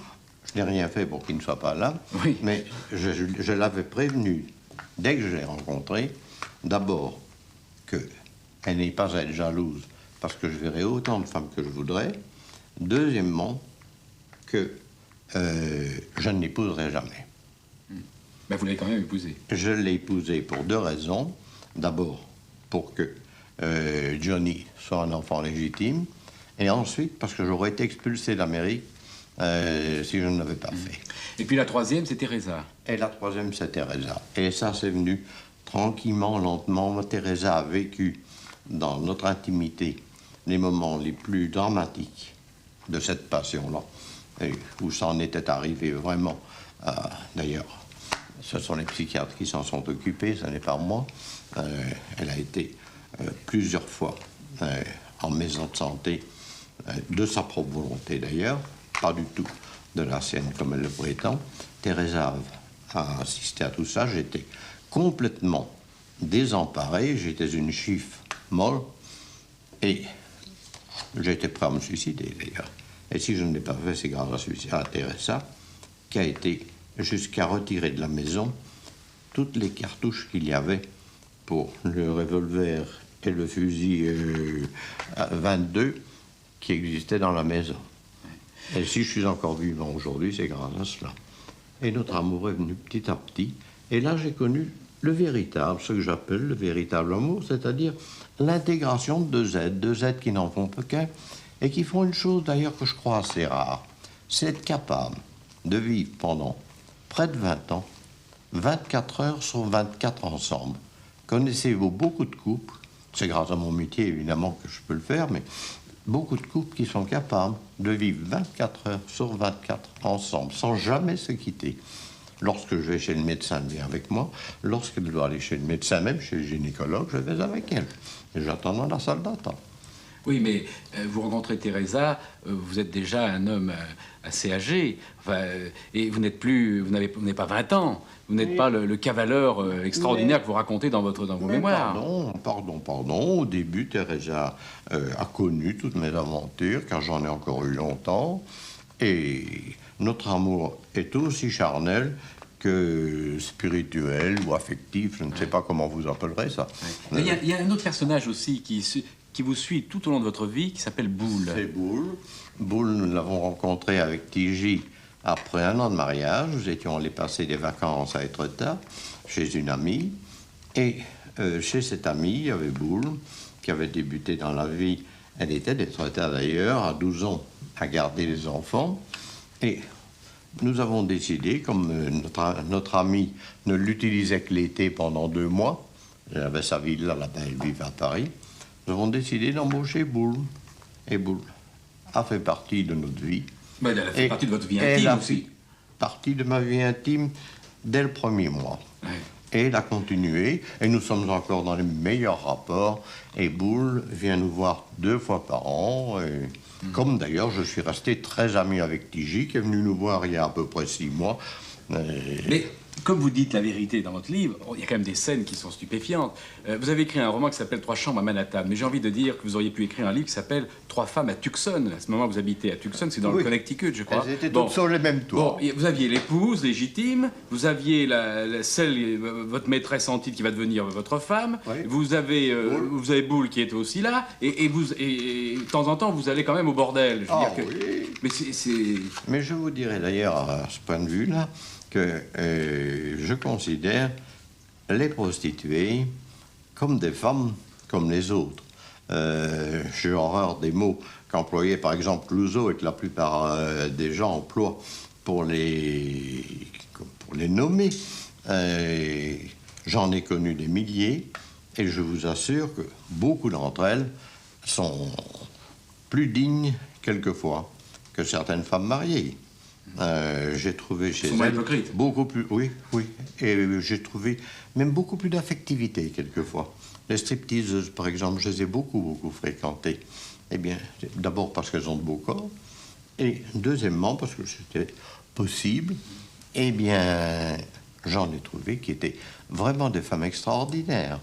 je n'ai rien fait pour qu'il ne soit pas là, oui. Mais je l'avais prévenu, dès que je l'ai rencontrée, d'abord qu'elle n'ait pas à être jalouse, parce que je verrai autant de femmes que je voudrais. Deuxièmement, que je ne l'épouserai jamais. Ben, vous l'avez quand même épousée. Je l'ai épousée pour 2 raisons. D'abord, pour que Johnny soit un enfant légitime, et ensuite, parce que j'aurais été expulsé d'Amérique si je ne l'avais pas fait. Et puis la 3e, c'est Teresa. Et la 3e, c'est Teresa. Et ça, c'est venu tranquillement, lentement. Teresa a vécu dans notre intimité les moments les plus dramatiques de cette passion-là, où ça en était arrivé vraiment. D'ailleurs, ce sont les psychiatres qui s'en sont occupés, ce n'est pas moi. Elle a été plusieurs fois en maison de santé, de sa propre volonté d'ailleurs, pas du tout de la sienne comme elle le prétend. Teresa a assisté à tout ça. J'étais complètement désemparé, j'étais une chiffre molle, et j'étais prêt à me suicider d'ailleurs. Et si je ne l'ai pas fait, c'est grâce à Teresa, qui a été jusqu'à retirer de la maison toutes les cartouches qu'il y avait pour le revolver et le fusil 22 qui existaient dans la maison. Et si je suis encore vivant aujourd'hui, c'est grâce à cela. Et notre amour est venu petit à petit. Et là, j'ai connu le véritable, ce que j'appelle le véritable amour, c'est-à-dire l'intégration de 2 êtres qui n'en font qu'un et qui font une chose d'ailleurs que je crois assez rare, c'est être capable de vivre pendant près de 20 ans, 24 heures sur 24 ensemble. Connaissez-vous beaucoup de couples, c'est grâce à mon métier évidemment que je peux le faire, mais beaucoup de couples qui sont capables de vivre 24 heures sur 24 ensemble, sans jamais se quitter. Lorsque je vais chez le médecin, elle vient avec moi. Lorsqu'elle doit aller chez le médecin, même chez le gynécologue, je vais avec elle. Et j'attends dans la salle d'attente. Oui, mais vous rencontrez Teresa, vous êtes déjà un homme assez âgé, enfin, et vous n'êtes plus, vous n'avez pas 20 ans, vous n'êtes pas le cavaleur extraordinaire que vous racontez dans vos mémoires. Pardon. Au début, Teresa a connu toutes mes aventures, car j'en ai encore eu longtemps. Et notre amour est aussi charnel que spirituel ou affectif, je ne sais pas comment vous appellerez ça. Ouais. Il y a un autre personnage aussi qui vous suit tout au long de votre vie, qui s'appelle Boule. C'est Boule. Boule, nous l'avons rencontré avec Tiji après 1 an de mariage. Nous étions allés passer des vacances à Étretat, chez une amie. Et chez cette amie, il y avait Boule, qui avait débuté dans la vie. Elle était d'Étretat d'ailleurs, à 12 ans, à garder les enfants. Et nous avons décidé, comme notre ami ne l'utilisait que l'été pendant 2 mois, elle avait sa villa là-bas, elle vivait à Paris, nous avons décidé d'embaucher Boule. Et Boule a fait partie de notre vie. Mais elle a fait partie de votre vie intime aussi. Elle a fait partie de ma vie intime dès le premier mois. Ouais. Et elle a continué, et nous sommes encore dans les meilleurs rapports. Et Boule vient nous voir 2 fois par an. Et comme d'ailleurs, je suis resté très ami avec Tiji, qui est venu nous voir il y a à peu près 6 mois. Mais comme vous dites la vérité dans votre livre, il y a quand même des scènes qui sont stupéfiantes. Vous avez écrit un roman qui s'appelle 3 chambres à Manhattan, mais j'ai envie de dire que vous auriez pu écrire un livre qui s'appelle 3 femmes à Tucson. À ce moment, vous habitez à Tucson, c'est dans le Connecticut, je crois. Elles étaient toutes sur les mêmes toits. Bon, vous aviez l'épouse légitime, vous aviez votre maîtresse en titre qui va devenir votre femme, oui. vous avez Boule qui est aussi là, et de temps en temps, vous allez quand même au bordel. Je veux dire que... Oui. Mais Mais je vous dirais d'ailleurs, à ce point de vue-là, que je considère les prostituées comme des femmes comme les autres. J'ai horreur des mots qu'employait par exemple Clouseau et que la plupart des gens emploient pour les nommer. J'en ai connu des milliers et je vous assure que beaucoup d'entre elles sont plus dignes quelquefois que certaines femmes mariées. J'ai trouvé chez elles beaucoup plus... Oui. Et j'ai trouvé même beaucoup plus d'affectivité, quelquefois. Les stripteaseuses, par exemple, je les ai beaucoup fréquentées. Eh bien, d'abord parce qu'elles ont de beaux corps, et deuxièmement parce que c'était possible. Eh bien, j'en ai trouvé qui étaient vraiment des femmes extraordinaires.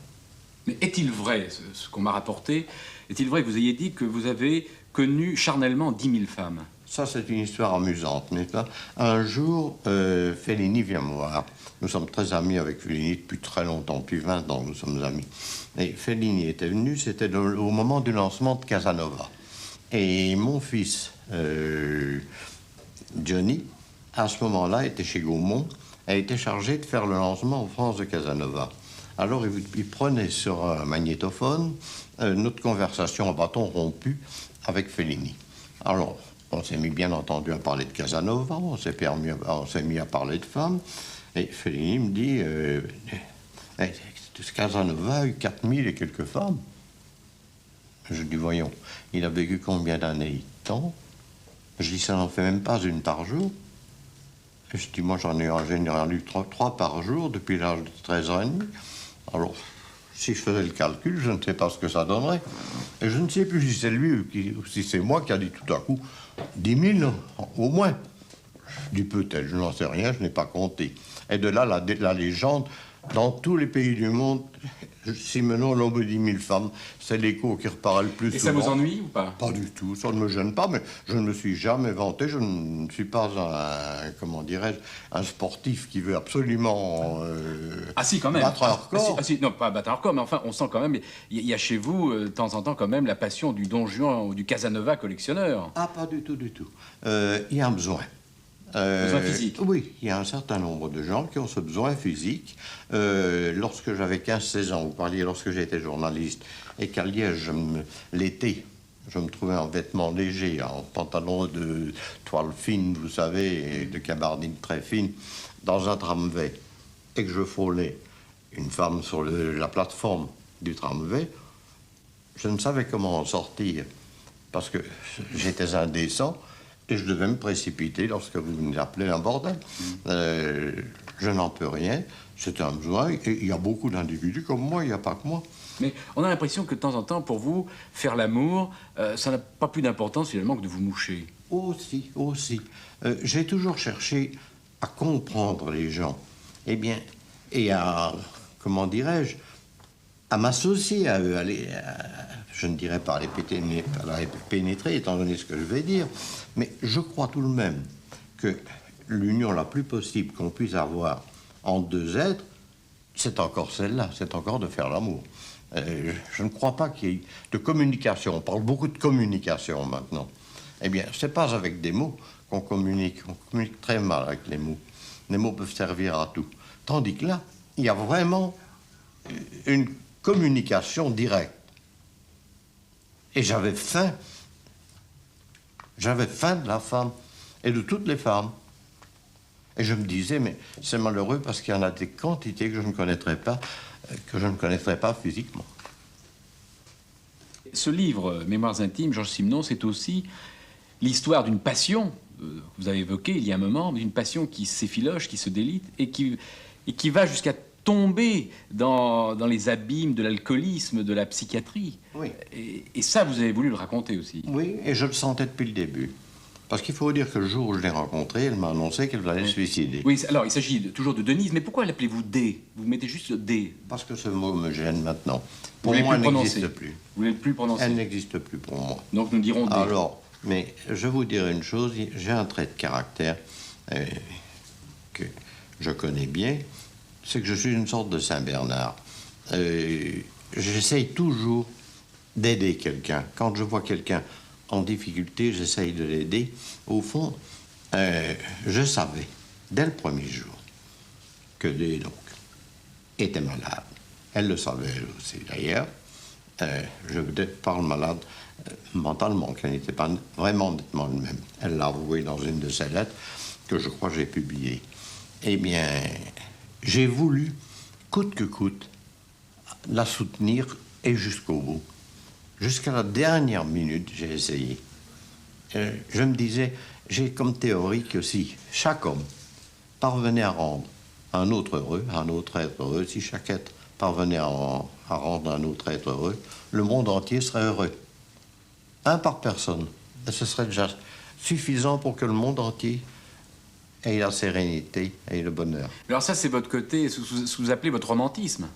Mais est-il vrai, ce qu'on m'a rapporté, est-il vrai que vous ayez dit que vous avez connu charnellement 10 000 femmes ? Ça, c'est une histoire amusante, n'est-ce pas? Un jour, Fellini vient me voir. Nous sommes très amis avec Fellini depuis très longtemps, depuis 20 ans, nous sommes amis. Et Fellini était venu, c'était au moment du lancement de Casanova. Et mon fils, Johnny, à ce moment-là, était chez Gaumont, a été chargé de faire le lancement en France de Casanova. Alors, il prenait sur un magnétophone notre conversation à bâton rompu avec Fellini. Alors, on s'est mis, bien entendu, à parler de Casanova, on s'est mis à parler de femmes, et Fellini me dit Casanova a eu 4000 et quelques femmes. Je dis, voyons, il a vécu combien d'années? Tant. Je dis, ça n'en fait même pas une par jour. Et je dis, moi, j'en ai en général eu 3 par jour depuis l'âge de 13 ans et demi. Alors, si je faisais le calcul, je ne sais pas ce que ça donnerait. Et je ne sais plus si c'est lui ou si c'est moi qui a dit tout à coup 10 000, au moins. Je dis peut-être, je n'en sais rien, je n'ai pas compté. Et de là, la légende, dans tous les pays du monde, Simenon, l'homme de 10 000 femmes, c'est l'écho qui reparaît le plus souvent. Et ça vous ennuie ou pas? Pas du tout, ça ne me gêne pas, mais je ne me suis jamais vanté, je ne suis pas un sportif qui veut absolument battre un record. Non, pas battre un record, mais enfin, on sent quand même, il y a chez vous, de temps en temps, quand même, la passion du Don Juan ou du Casanova collectionneur. Ah, pas du tout. Il y a un besoin. Besoin physique. Oui, il y a un certain nombre de gens qui ont ce besoin physique. Lorsque j'avais 15-16 ans, vous parliez lorsque j'étais journaliste, et qu'à Liège, l'été, Je me trouvais en vêtements légers, en pantalon de toile fine, vous savez, et de gabardine très fine, dans un tramway, et que je frôlais une femme sur la plateforme du tramway, je ne savais comment en sortir, parce que j'étais indécent, et je devais me précipiter lorsque vous me appelez un bordel. Je n'en peux rien, c'est un besoin, et il y a beaucoup d'individus comme moi, il n'y a pas que moi. Mais on a l'impression que de temps en temps, pour vous, faire l'amour, ça n'a pas plus d'importance finalement que de vous moucher. Aussi, aussi. J'ai toujours cherché à comprendre les gens. Eh bien, et à, comment dirais-je, à m'associer à eux, je ne dirais pas à les pénétrer, étant donné ce que je vais dire, mais je crois tout de même que l'union la plus possible qu'on puisse avoir entre deux êtres, c'est encore celle-là, c'est encore de faire l'amour. Je ne crois pas qu'il y ait de communication. On parle beaucoup de communication maintenant. Eh bien, c'est pas avec des mots qu'on communique. On communique très mal avec les mots. Les mots peuvent servir à tout. Tandis que là, il y a vraiment une communication directe. Et j'avais faim. J'avais faim de la femme et de toutes les femmes. Et je me disais, mais c'est malheureux parce qu'il y en a des quantités que je ne connaîtrais pas physiquement. Ce livre, Mémoires intimes, Georges Simenon, c'est aussi l'histoire d'une passion, vous avez évoqué il y a un moment, d'une passion qui s'effiloche, qui se délite et qui va jusqu'à tomber dans les abîmes de l'alcoolisme, de la psychiatrie. Oui. Et ça, vous avez voulu le raconter aussi. Oui, et je le sentais depuis le début. Parce qu'il faut dire que le jour où je l'ai rencontrée, elle m'a annoncé qu'elle allait se suicider. Oui, alors il s'agit toujours de Denise, mais pourquoi l'appelez-vous D? Vous mettez juste D. Parce que ce mot me gêne maintenant. Vous Pour moi, voulez elle plus n'existe prononcer. plus. Vous voulez plus le prononcer. Elle n'existe plus pour moi. Donc nous dirons D. Alors, mais je vous dirai une chose, j'ai un trait de caractère que je connais bien, c'est que je suis une sorte de Saint-Bernard. J'essaye toujours d'aider quelqu'un. Quand je vois quelqu'un en difficulté, j'essaye de l'aider. Au fond, je savais, dès le premier jour, que D, donc, était malade. Elle le savait, elle aussi, d'ailleurs. Je parle malade mentalement, qu'elle n'était pas vraiment nettement elle-même. Elle l'a avoué dans une de ses lettres, que je crois que j'ai publiée. Eh bien, j'ai voulu, coûte que coûte, la soutenir et jusqu'au bout. Jusqu'à la dernière minute, j'ai essayé. Je me disais, j'ai comme théorie que si chaque homme parvenait à rendre un autre heureux, un autre être heureux, si chaque être parvenait à rendre un autre être heureux, le monde entier serait heureux. Un par personne. Et ce serait déjà suffisant pour que le monde entier ait la sérénité et le bonheur. Alors ça, c'est votre côté, ce que vous appelez votre romantisme.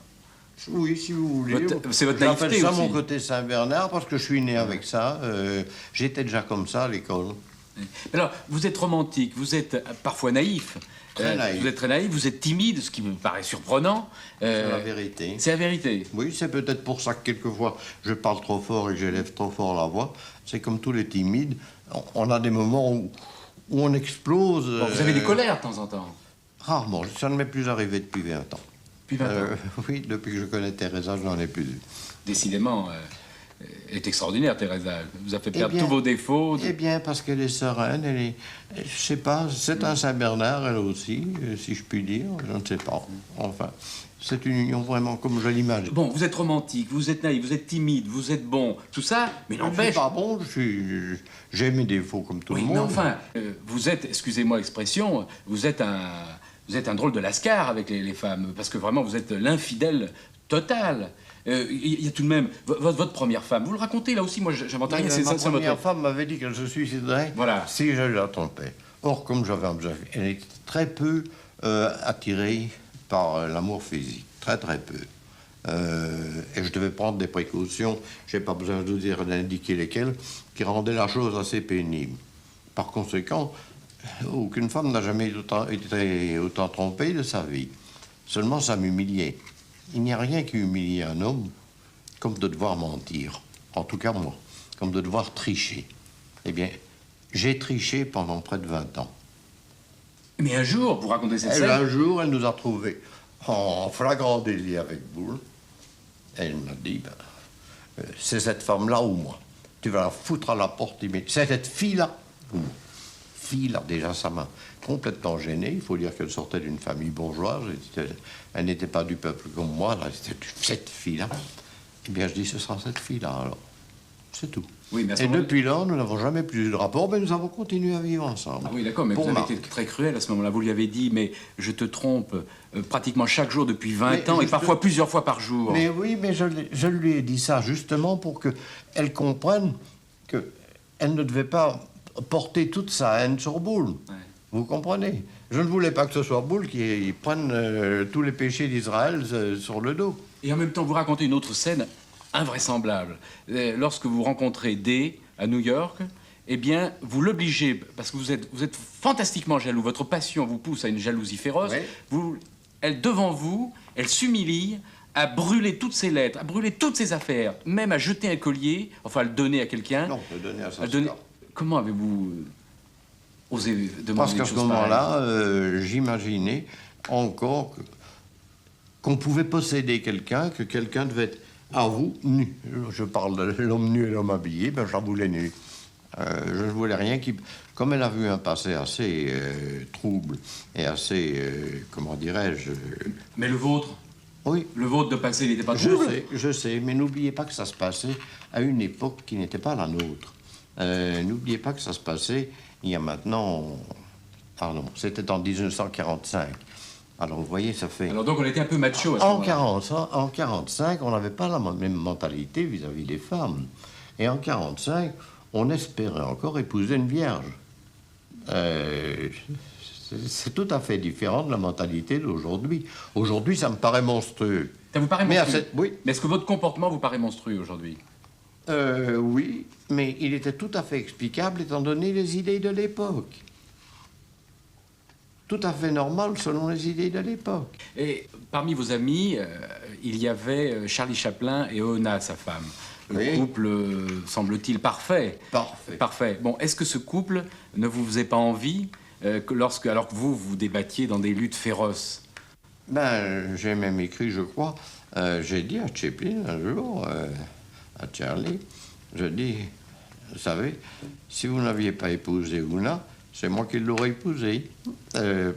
Oui, si vous voulez. C'est votre naïveté J'appelle ça aussi. mon côté Saint-Bernard parce que je suis né avec ça. J'étais déjà comme ça à l'école. Alors, vous êtes romantique, vous êtes parfois naïf. Très naïf. Vous êtes très naïf, vous êtes timide, ce qui me paraît surprenant. C'est la vérité. C'est la vérité. Oui, c'est peut-être pour ça que quelquefois je parle trop fort et que j'élève trop fort la voix. C'est comme tous les timides. On a des moments où on explose. Bon, vous avez des colères de temps en temps. Rarement. Ça ne m'est plus arrivé depuis 20 ans. Depuis 20 ans. Oui, depuis que je connais Teresa, je n'en ai plus eu. Décidément, elle est extraordinaire, Teresa. Elle vous a fait perdre bien, tous vos défauts. Eh bien, parce qu'elle est sereine, elle est... Je sais pas, c'est un Saint-Bernard, elle aussi, si je puis dire, je ne sais pas. Enfin, c'est une union vraiment comme je l'imagine. Bon, vous êtes romantique, vous êtes naïf, vous êtes timide, vous êtes bon, tout ça, mais Je ne suis n'empêche... pas bon, j'ai mes défauts comme tout Oui, le mais monde. enfin, vous êtes, excusez-moi l'expression, vous êtes un drôle de lascar avec les femmes, parce que vraiment, vous êtes l'infidèle total. Il y a tout de même votre première femme. Vous le racontez là aussi. Moi, j'invente rien. Ma première femme m'avait dit qu'elle se suiciderait si je la trompais. Or, comme j'avais observé, elle était très peu attirée par l'amour physique. Très, très peu. Et je devais prendre des précautions, je n'ai pas besoin de vous dire d'indiquer lesquelles, qui rendaient la chose assez pénible. Par conséquent, aucune femme n'a jamais été autant trompée de sa vie. Seulement, ça m'humiliait. Il n'y a rien qui humilie un homme comme de devoir mentir. En tout cas, moi. Comme de devoir tricher. Eh bien, j'ai triché pendant près de 20 ans. Mais un jour, vous racontez cette scène... Un jour, elle nous a trouvés en flagrant délit avec Boulle. Elle m'a dit, c'est cette femme-là ou moi. tu vas la foutre à la porte immédiatement. C'est cette fille-là. Fille-là, déjà, ça m'a complètement gêné. Il faut dire qu'elle sortait d'une famille bourgeoise. Elle n'était pas du peuple comme moi. Là, c'était cette fille-là. Eh bien, je dis, ce sera cette fille-là, alors. C'est tout. Oui, mais et depuis là, nous n'avons jamais plus eu de rapport, mais nous avons continué à vivre ensemble. Ah oui, d'accord, mais vous avez été très cruel à ce moment-là. Vous lui avez dit, mais je te trompe pratiquement chaque jour depuis 20 ans, et parfois plusieurs fois par jour. Mais oui, mais je lui ai dit ça justement pour qu'elle comprenne qu'elle ne devait pas porter toute sa haine sur Boule. Ouais. Vous comprenez? Je ne voulais pas que ce soit Boule qui prenne tous les péchés d'Israël sur le dos. Et en même temps, vous racontez une autre scène invraisemblable. Lorsque vous rencontrez Day à New York, eh bien, vous l'obligez, parce que vous êtes fantastiquement jaloux, votre passion vous pousse à une jalousie féroce, ouais. Elle, devant vous, elle s'humilie à brûler toutes ses lettres, à brûler toutes ses affaires, même à jeter un collier, enfin à le donner à quelqu'un. Non, le donner à sa Comment avez-vous osé demander Parce qu'à ce moment-là, j'imaginais encore qu'on pouvait posséder quelqu'un, que quelqu'un devait être à vous, nu. Je parle de l'homme nu et l'homme habillé, ben je la voulais nu. Je ne voulais rien qui... Comme elle a vu un passé assez trouble et assez, comment dirais-je... Mais le vôtre? Oui. Le vôtre de passé, il n'était pas trouble? Je sais, mais n'oubliez pas que ça se passait à une époque qui n'était pas la nôtre. N'oubliez pas que ça se passait il y a maintenant... Pardon, c'était en 1945. Alors, vous voyez, ça fait... Alors, donc, on était un peu macho à ce moment-là. En 45, on n'avait pas la même mentalité vis-à-vis des femmes. Et en 45, on espérait encore épouser une vierge. C'est tout à fait différent de la mentalité d'aujourd'hui. Aujourd'hui, ça me paraît monstrueux. Ça vous paraît monstrueux? Oui. Mais est-ce que votre comportement vous paraît monstrueux aujourd'hui? Oui, mais il était tout à fait explicable étant donné les idées de l'époque. Tout à fait normal selon les idées de l'époque. Et parmi vos amis, il y avait Charlie Chaplin et Ona, sa femme. Le couple, semble-t-il, parfait. Parfait. Bon, est-ce que ce couple ne vous faisait pas envie alors que vous débattiez dans des luttes féroces? Ben, j'ai même écrit, je crois, j'ai dit à Chaplin un jour, à Charlie, je dis, vous savez, si vous n'aviez pas épousé Una, c'est moi qui l'aurais épousée.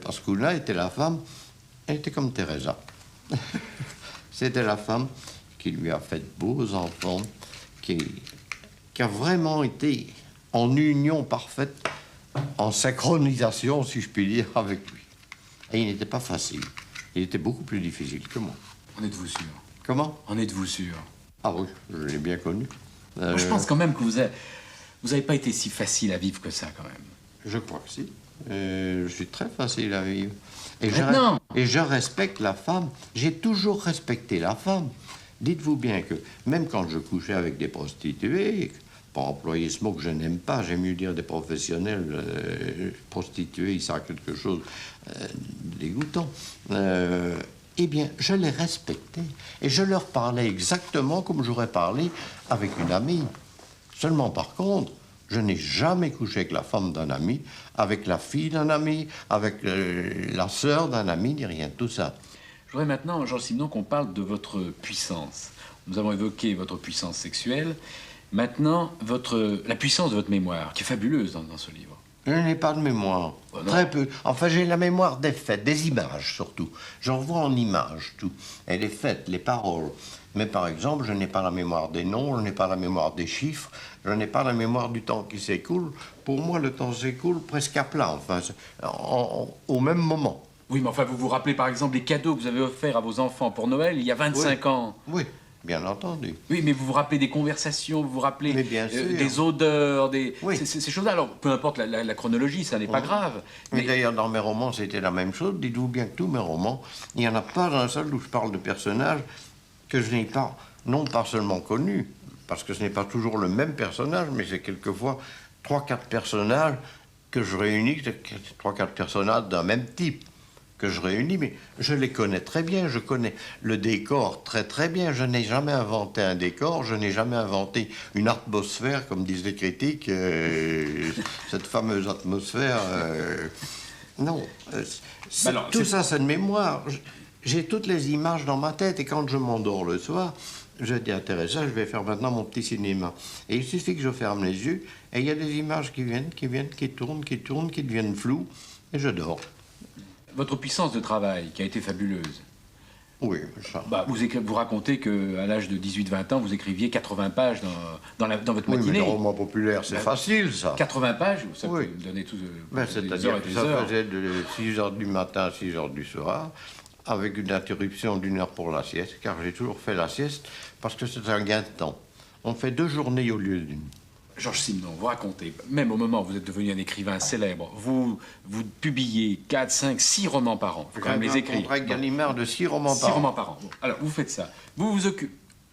Parce qu'Una était la femme, elle était comme Teresa. C'était la femme qui lui a fait de beaux enfants, qui a vraiment été en union parfaite, en synchronisation, si je puis dire, avec lui. Et il n'était pas facile. Il était beaucoup plus difficile que moi. En êtes-vous sûr? Comment? En êtes-vous sûr? Ah oui, je l'ai bien connu. Moi, je pense quand même que vous n'avez pas été si facile à vivre que ça, quand même. Je crois que si. Je suis très facile à vivre. Et je respecte la femme. J'ai toujours respecté la femme. Dites-vous bien que même quand je couchais avec des prostituées, pour employer ce mot que je n'aime pas, j'aime mieux dire des professionnels, prostituées, ça a quelque chose de dégoûtant. Eh bien, je les respectais. Et je leur parlais exactement comme j'aurais parlé avec une amie. Seulement, par contre, je n'ai jamais couché avec la femme d'un ami, avec la fille d'un ami, avec la sœur d'un ami, ni rien de tout ça. Je voudrais maintenant, Georges Simenon, qu'on parle de votre puissance. Nous avons évoqué votre puissance sexuelle. Maintenant, la puissance de votre mémoire, qui est fabuleuse dans ce livre. Je n'ai pas de mémoire. Très peu. Enfin, j'ai la mémoire des faits, des images surtout. J'en vois en images tout. Et les faits, les paroles. Mais par exemple, je n'ai pas la mémoire des noms, je n'ai pas la mémoire des chiffres, je n'ai pas la mémoire du temps qui s'écoule. Pour moi, le temps s'écoule presque à plat, enfin, au même moment. Oui, mais enfin, vous vous rappelez par exemple les cadeaux que vous avez offerts à vos enfants pour Noël il y a 25 ans. Oui, bien entendu. Oui, mais vous vous rappelez des conversations, vous vous rappelez des odeurs, ces choses-là. Alors, peu importe la chronologie, ça n'est pas grave. Mais d'ailleurs, dans mes romans, c'était la même chose. Dites-vous bien que tous mes romans, il n'y en a pas un seul où je parle de personnages que je n'ai pas, non pas seulement connus, parce que ce n'est pas toujours le même personnage, mais c'est quelquefois 3-4 personnages que je réunis, 3-4 personnages d'un même type que je réunis, mais je les connais très bien, je connais le décor très très bien. Je n'ai jamais inventé un décor, je n'ai jamais inventé une atmosphère, comme disent les critiques, cette fameuse atmosphère. Non, tout ça, c'est de mémoire. J'ai toutes les images dans ma tête, et quand je m'endors le soir, je dis à Teresa, je vais faire maintenant mon petit cinéma. Et il suffit que je ferme les yeux, et il y a des images qui tournent, qui deviennent floues, et je dors. Votre puissance de travail, qui a été fabuleuse. Oui, ça. Bah, vous racontez qu'à l'âge de 18-20 ans, vous écriviez 80 pages dans votre Oui, matinée. mais le roman populaire, c'est facile, ça. 80 pages, ça Oui. peut donner tout, Ben, des c'est-à-dire heures et que des ça heures. faisait de 6 heures du matin à 6 heures du soir, avec une interruption d'1 heure pour la sieste, car j'ai toujours fait la sieste, parce que c'est un gain de temps. On fait 2 journées au lieu d'une. Georges Simenon, vous racontez, même au moment où vous êtes devenu un écrivain célèbre, vous publiez 4, 5, 6 romans par an. Il faut quand même les écrire. Un contrat avec Gallimard de 6 romans 6 par an. romans par an. Bon, alors, vous faites ça. Vous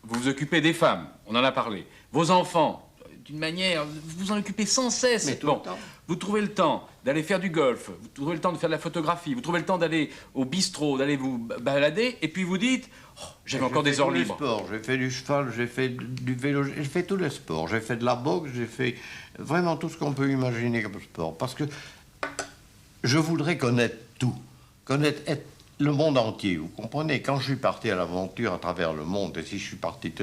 vous occupez des femmes, on en a parlé. Vos enfants, d'une manière, vous vous en occupez sans cesse. Mais tout le temps. Vous trouvez le temps d'aller faire du golf, vous trouvez le temps de faire de la photographie, vous trouvez le temps d'aller au bistrot, d'aller vous balader, et puis vous dites, oh, j'avais encore des heures libres. J'ai fait du sport, j'ai fait du vélo, j'ai fait tous les sports. J'ai fait de la boxe, j'ai fait vraiment tout ce qu'on peut imaginer comme sport. Parce que je voudrais connaître tout, connaître le monde entier. Vous comprenez, quand je suis parti à l'aventure à travers le monde, et si je suis parti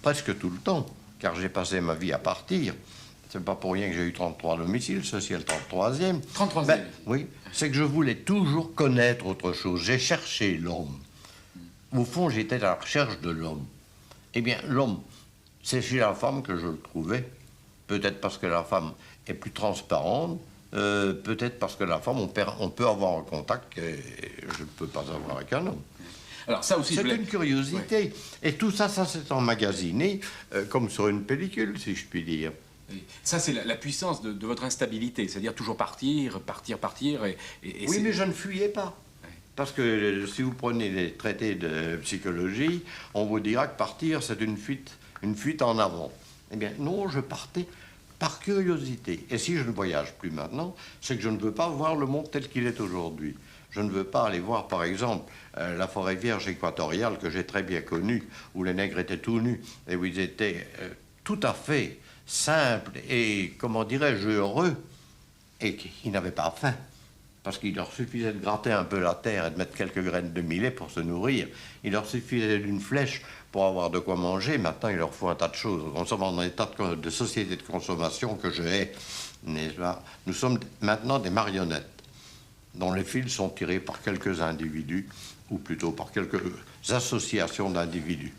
presque tout le temps, car j'ai passé ma vie à partir, c'est pas pour rien que j'ai eu 33 domiciles, ceci est le 33e. 33e. Ben, oui, c'est que je voulais toujours connaître autre chose. J'ai cherché l'homme. Au fond, j'étais à la recherche de l'homme. Eh bien, l'homme, c'est chez la femme que je le trouvais. Peut-être parce que la femme est plus transparente, peut-être parce que la femme, on peut avoir un contact que je ne peux pas avoir avec un homme. Alors ça aussi, C'est une curiosité. Ouais. Et tout ça, ça s'est emmagasiné comme sur une pellicule, si je puis dire. Oui. Ça, c'est la puissance de votre instabilité, c'est-à-dire toujours partir. Et Oui, mais je ne fuyais pas. Ouais. Parce que si vous prenez les traités de psychologie, on vous dira que partir, c'est une fuite en avant. Eh bien, non, je partais par curiosité. Et si je ne voyage plus maintenant, c'est que je ne veux pas voir le monde tel qu'il est aujourd'hui. Je ne veux pas aller voir, par exemple, la forêt vierge équatoriale que j'ai très bien connue, où les nègres étaient tout nus et où ils étaient tout à fait simples et, comment dirais-je, heureux, et qu'ils n'avaient pas faim. Parce qu'il leur suffisait de gratter un peu la terre et de mettre quelques graines de millet pour se nourrir. Il leur suffisait d'une flèche pour avoir de quoi manger. Maintenant, il leur faut un tas de choses. On sommes dans un tas de sociétés de consommation que je hais, n'est-ce pas? Nous sommes maintenant des marionnettes dont les fils sont tirés par quelques individus, ou plutôt par quelques associations d'individus.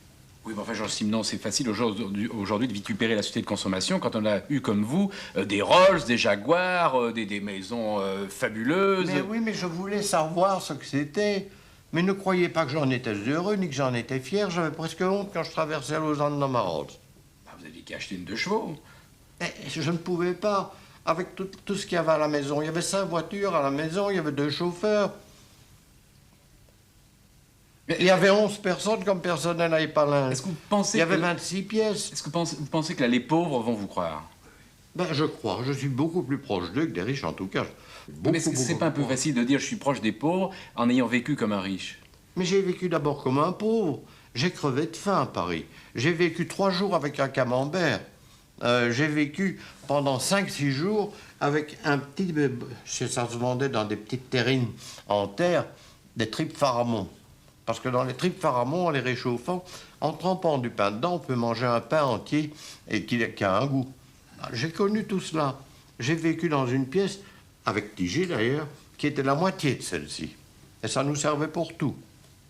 Oui, mais enfin, Georges Simenon, c'est facile aujourd'hui de vitupérer la société de consommation quand on a eu, comme vous, des Rolls, des Jaguars, des maisons fabuleuses. Mais oui, mais je voulais savoir ce que c'était. Mais ne croyez pas que j'en étais heureux, ni que j'en étais fier. J'avais presque honte quand je traversais Lausanne dans ma Rolls. Bah, vous aviez qu'à acheter une 2 chevaux. Mais je ne pouvais pas. Avec tout ce qu'il y avait à la maison. Il y avait 5 voitures à la maison, il y avait 2 chauffeurs. Mais il y avait 11 personnes comme personnel à Épalin. Est-ce que vous pensez il y avait que... 26 pièces. Est-ce que vous pensez que là, les pauvres vont vous croire? Ben, je crois. Je suis beaucoup plus proche d'eux que des riches, en tout cas. Mais est-ce que c'est pas un peu facile de dire je suis proche des pauvres en ayant vécu comme un riche? Mais j'ai vécu d'abord comme un pauvre. J'ai crevé de faim à Paris. J'ai vécu 3 jours avec un camembert. J'ai vécu pendant 5-6 jours avec un petit... Ça se vendait dans des petites terrines en terre, des tripes Pharamond. Parce que dans les tripes Pharamond, en les réchauffant, en trempant du pain dedans, on peut manger un pain entier et qui a un goût. J'ai connu tout cela. J'ai vécu dans une pièce, avec Tigé d'ailleurs, qui était la moitié de celle-ci. Et ça nous servait pour tout.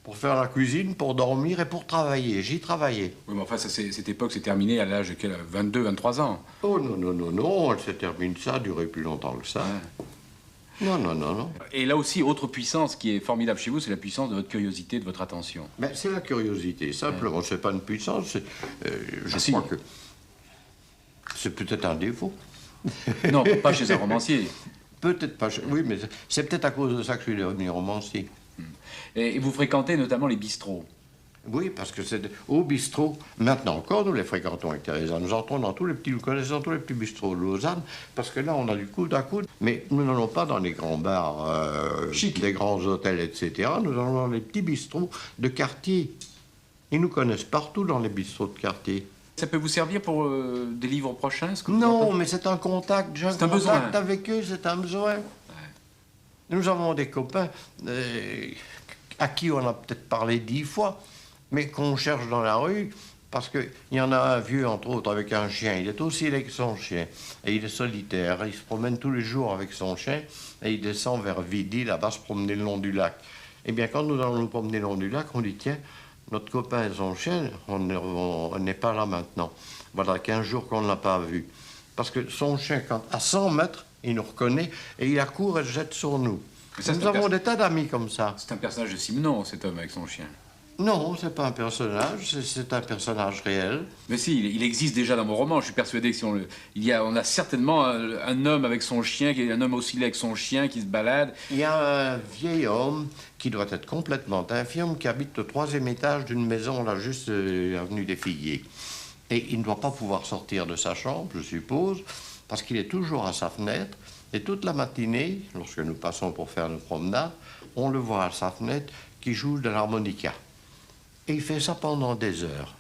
Pour faire la cuisine, pour dormir et pour travailler. J'y travaillais. Oui, mais enfin, cette époque s'est terminée à l'âge de 22, 23 ans. Oh non, non, non, non, elle s'est terminée, ça a duré plus longtemps que ça. Ouais. Non, non, non, non. Et là aussi, autre puissance qui est formidable chez vous, c'est la puissance de votre curiosité, de votre attention. Ben, c'est la curiosité, simplement. C'est pas une puissance, je crois que c'est peut-être un défaut. Non, pas chez un romancier. Peut-être pas, oui, mais c'est peut-être à cause de ça que je suis devenu romancier. Et vous fréquentez notamment les bistrots. Oui, parce que c'est au bistrot. Maintenant encore, nous les fréquentons avec Teresa. Nous entrons dans nous connaissons tous les petits bistrots de Lausanne, parce que là, on a du coude à coude. Mais nous n'allons pas dans les grands bars, des grands hôtels, etc. Nous allons dans les petits bistrots de quartier. Ils nous connaissent partout dans les bistrots de quartier. Ça peut vous servir pour des livres prochains, ce que vous Non, entendez? mais c'est un contact. J'ai un C'est un besoin. contact avec eux, c'est un besoin. Ouais. Nous avons des copains à qui on a peut-être parlé 10 fois, mais qu'on cherche dans la rue, Parce qu'il y en a un vieux, entre autres, avec un chien. Il est aussi avec son chien. Et il est solitaire. Il se promène tous les jours avec son chien. Et il descend vers Vidi, là-bas, se promener le long du lac. Eh bien, quand nous allons nous promener le long du lac, on dit, tiens, notre copain et son chien, on n'est pas là maintenant. Voilà 15 jours qu'on ne l'a pas vu. Parce que son chien, à 100 mètres, il nous reconnaît et il accourt et se jette sur nous. Ça, nous avons des tas d'amis comme ça. C'est un personnage de Simenon, cet homme avec son chien. Non, c'est pas un personnage, c'est un personnage réel. Mais si, il existe déjà dans mon roman. Je suis persuadé que si on a certainement un homme avec son chien, un homme aussi avec son chien qui se balade. Il y a un vieil homme qui doit être complètement infirme, qui habite au 3e étage d'une maison, là, juste avenue des Figuiers. Et il ne doit pas pouvoir sortir de sa chambre, je suppose, parce qu'il est toujours à sa fenêtre. Et toute la matinée, lorsque nous passons pour faire nos promenades, on le voit à sa fenêtre qui joue de l'harmonica. Et il fait ça pendant des heures.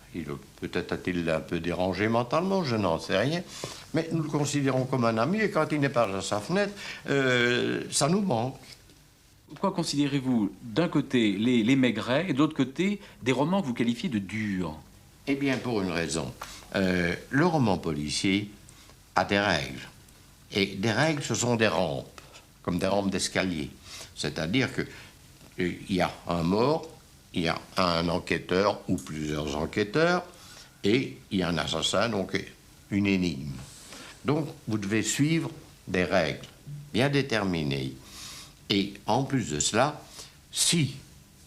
Peut-être a-t-il un peu dérangé mentalement, je n'en sais rien. Mais nous le considérons comme un ami, et quand il n'est pas à sa fenêtre, ça nous manque. Pourquoi considérez-vous d'un côté les Maigret et de l'autre côté des romans que vous qualifiez de durs? Eh bien, pour une raison. Le roman policier a des règles. Et des règles, ce sont des rampes, comme des rampes d'escalier. C'est-à-dire qu'il y a un mort, il y a un enquêteur ou plusieurs enquêteurs, et il y a un assassin, donc une énigme. Donc, vous devez suivre des règles bien déterminées. Et en plus de cela, si,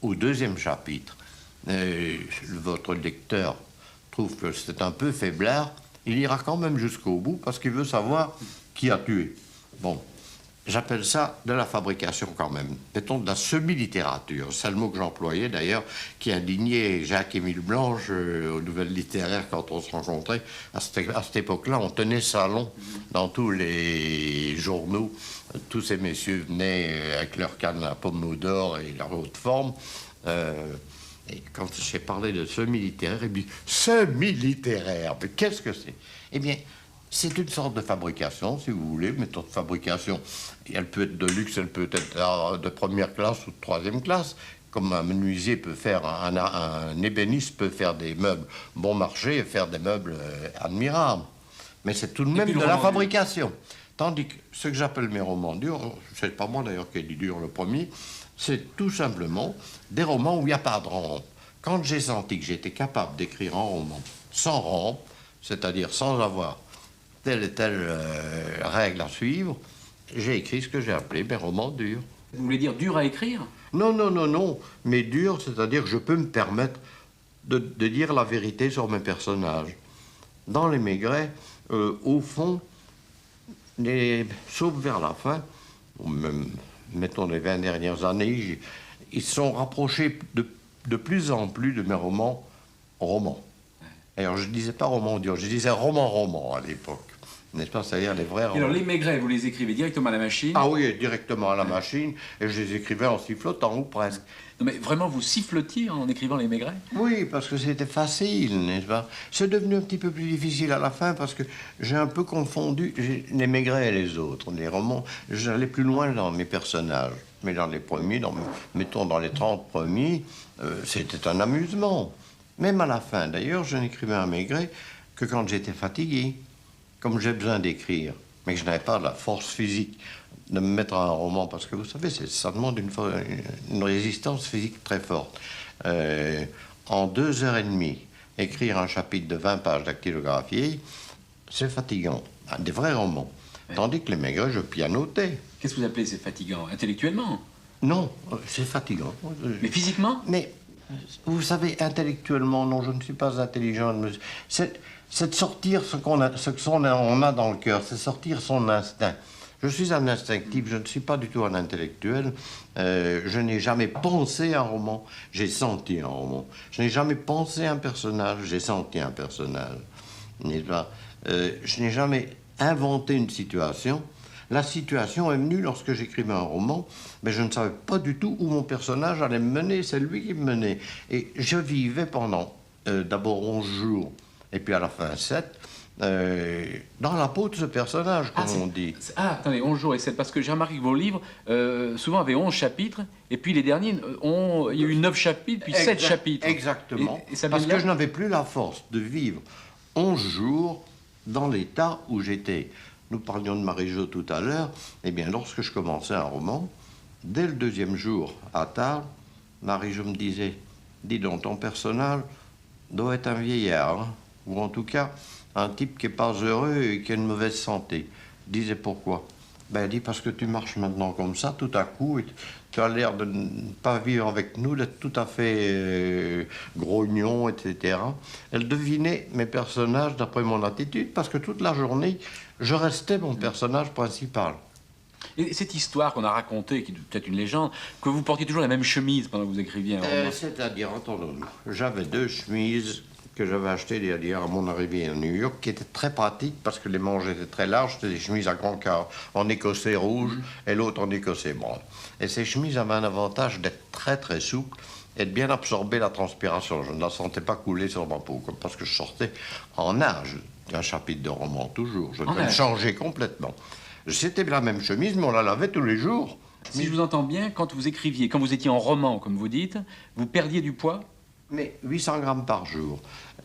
au 2e chapitre, votre lecteur trouve que c'est un peu faiblard, il ira quand même jusqu'au bout parce qu'il veut savoir qui a tué. Bon, j'appelle ça de la fabrication quand même. Mettons de la semi-littérature. C'est le mot que j'employais d'ailleurs, qui indignait Jacques-Émile Blanche aux Nouvelles littéraires quand on se rencontrait. À cette époque-là, on tenait salon dans tous les journaux. Tous ces messieurs venaient avec leur canne à pommeau d'or et leur haute forme. Et quand j'ai parlé de semi-littéraire, il me dit « Semi-littéraire, mais qu'est-ce que c'est ?» Eh bien, c'est une sorte de fabrication, si vous voulez, méthode de fabrication. Elle peut être de luxe, elle peut être de 1re classe ou de 3e classe, comme un menuisier peut faire, un ébéniste peut faire des meubles bon marché et faire des meubles admirables. Mais c'est tout de même de la fabrication. Tandis que ce que j'appelle mes romans durs, c'est pas moi d'ailleurs qui ai dit dur le premier, c'est tout simplement des romans où il n'y a pas de rampe. Quand j'ai senti que j'étais capable d'écrire un roman sans rampe, c'est-à-dire sans avoir telle et telle règle à suivre, j'ai écrit ce que j'ai appelé mes romans durs. Vous voulez dire dur à écrire? Non, non, non, non. Mais dur, c'est-à-dire que je peux me permettre de dire la vérité sur mes personnages. Dans les Maigret, au fond, sauf vers la fin, ou même, mettons, les 20 dernières années, ils se sont rapprochés de plus en plus de mes romans. Alors, je ne disais pas roman dur, je disais roman à l'époque. N'est-ce pas? C'est-à-dire les vrais romans. Alors, les Maigret, vous les écrivez directement à la machine? Ah oui, directement à la machine, et je les écrivais en sifflotant, ou presque. Non, mais vraiment, vous sifflotiez en écrivant les Maigret? Oui, parce que c'était facile, n'est-ce pas? C'est devenu un petit peu plus difficile à la fin, parce que j'ai un peu confondu les Maigret et les autres. Les romans, j'allais plus loin dans mes personnages. Mais dans les premiers, mettons dans les 30 premiers, c'était un amusement. Même à la fin, d'ailleurs, je n'écrivais un Maigret que quand j'étais fatigué, comme j'ai besoin d'écrire, mais que je n'avais pas la force physique de me mettre à un roman, parce que vous savez, ça demande une résistance physique très forte. En 2h30, écrire un chapitre de 20 pages dactylographié, c'est fatigant, des vrais romans. Ouais. Tandis que les Maigret, je pianotais. Qu'est-ce que vous appelez c'est fatigant? Intellectuellement? Non, c'est fatigant. Mais physiquement? Mais, vous savez, intellectuellement, non, je ne suis pas intelligent. C'est de sortir ce qu'on a dans le cœur, c'est sortir son instinct. Je suis un instinctif, je ne suis pas du tout un intellectuel. Je n'ai jamais pensé un roman, j'ai senti un roman. Je n'ai jamais pensé un personnage, j'ai senti un personnage. N'est-ce pas? Je n'ai jamais inventé une situation. La situation est venue lorsque j'écrivais un roman, mais je ne savais pas du tout où mon personnage allait me mener, c'est lui qui me menait. Et je vivais pendant d'abord 11 jours, et puis à la fin 7, dans la peau de ce personnage, comme on dit. Attendez, 11 jours et 7, parce que j'ai remarqué que vos livres, souvent, avaient 11 chapitres, et puis les derniers, il y a eu 9 chapitres, puis 7 chapitres. Exactement, et ça parce vient de que là je n'avais plus la force de vivre 11 jours dans l'état où j'étais. Nous parlions de Marie-Jo tout à l'heure. Eh bien, lorsque je commençais un roman, dès le 2e jour à table, Marie-Jo me disait, dis donc, ton personnage doit être un vieillard, hein, ou en tout cas un type qui n'est pas heureux et qui a une mauvaise santé. Je disais pourquoi? Ben, elle dit parce que tu marches maintenant comme ça, tout à coup, et tu as l'air de ne pas vivre avec nous, d'être tout à fait grognon, etc. Elle devinait mes personnages d'après mon attitude, parce que toute la journée, je restais mon personnage principal. Et cette histoire qu'on a racontée, qui est peut-être une légende, que vous portiez toujours la même chemise pendant que vous écriviez un roman. C'est-à-dire, entendons-nous, j'avais 2 chemises que j'avais achetées d'ailleurs à mon arrivée à New York, qui étaient très pratiques parce que les manches étaient très larges. C'était des chemises à grand quart, en écossais rouge et l'autre en écossais brun. Et ces chemises avaient un avantage d'être très très souples et de bien absorber la transpiration. Je ne la sentais pas couler sur ma peau, comme parce que je sortais en nage d'un chapitre de roman, toujours. Je devais me changer complètement. C'était la même chemise, mais on la lavait tous les jours. Si je vous entends bien, quand vous écriviez, quand vous étiez en roman, comme vous dites, vous perdiez du poids? Mais 800 grammes par jour.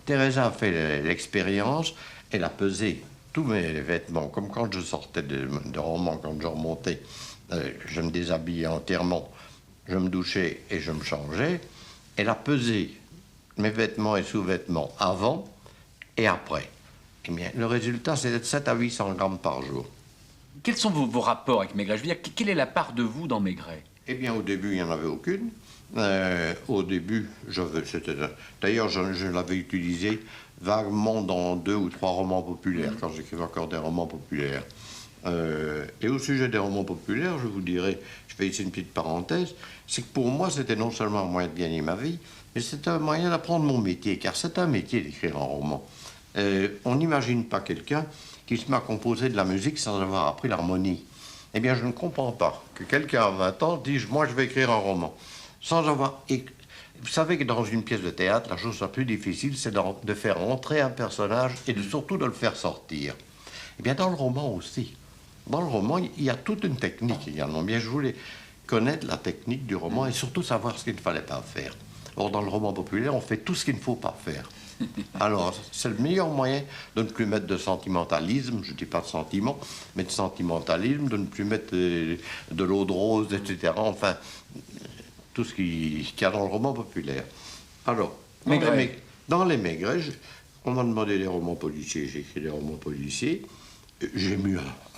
Teresa a fait l'expérience, elle a pesé tous mes vêtements, comme quand je sortais de roman, quand je remontais, je me déshabillais entièrement, je me douchais et je me changeais. Elle a pesé mes vêtements et sous-vêtements avant et après. Eh bien, le résultat, c'est de 7 à 800 grammes par jour. Quels sont vos rapports avec Maigret? Je veux dire, quelle est la part de vous dans Maigret? Eh bien, au début, il n'y en avait aucune. Au début, d'ailleurs, je l'avais utilisé vaguement dans 2 ou 3 romans populaires, quand j'écrivais encore des romans populaires. Et au sujet des romans populaires, je vous dirais, je fais ici une petite parenthèse, c'est que pour moi, c'était non seulement un moyen de gagner ma vie, mais c'était un moyen d'apprendre mon métier, car c'est un métier d'écrire un roman. On n'imagine pas quelqu'un qui se met à composer de la musique sans avoir appris l'harmonie. Eh bien, je ne comprends pas que quelqu'un à 20 ans dise « moi, je vais écrire un roman ». Sans avoir... Vous savez que dans une pièce de théâtre, la chose la plus difficile, c'est de faire entrer un personnage et surtout de le faire sortir. Eh bien, dans le roman aussi. Dans le roman, il y a toute une technique également. Bien, je voulais connaître la technique du roman et surtout savoir ce qu'il ne fallait pas faire. Or, dans le roman populaire, on fait tout ce qu'il ne faut pas faire. Alors, c'est le meilleur moyen de ne plus mettre de sentimentalisme, je ne dis pas de sentiment, mais de sentimentalisme, de ne plus mettre de l'eau de rose, etc. Enfin, tout ce qu'il y a dans le roman populaire. Alors, dans les Maigrets, on m'a demandé des romans policiers, j'ai écrit des romans policiers, j'ai mis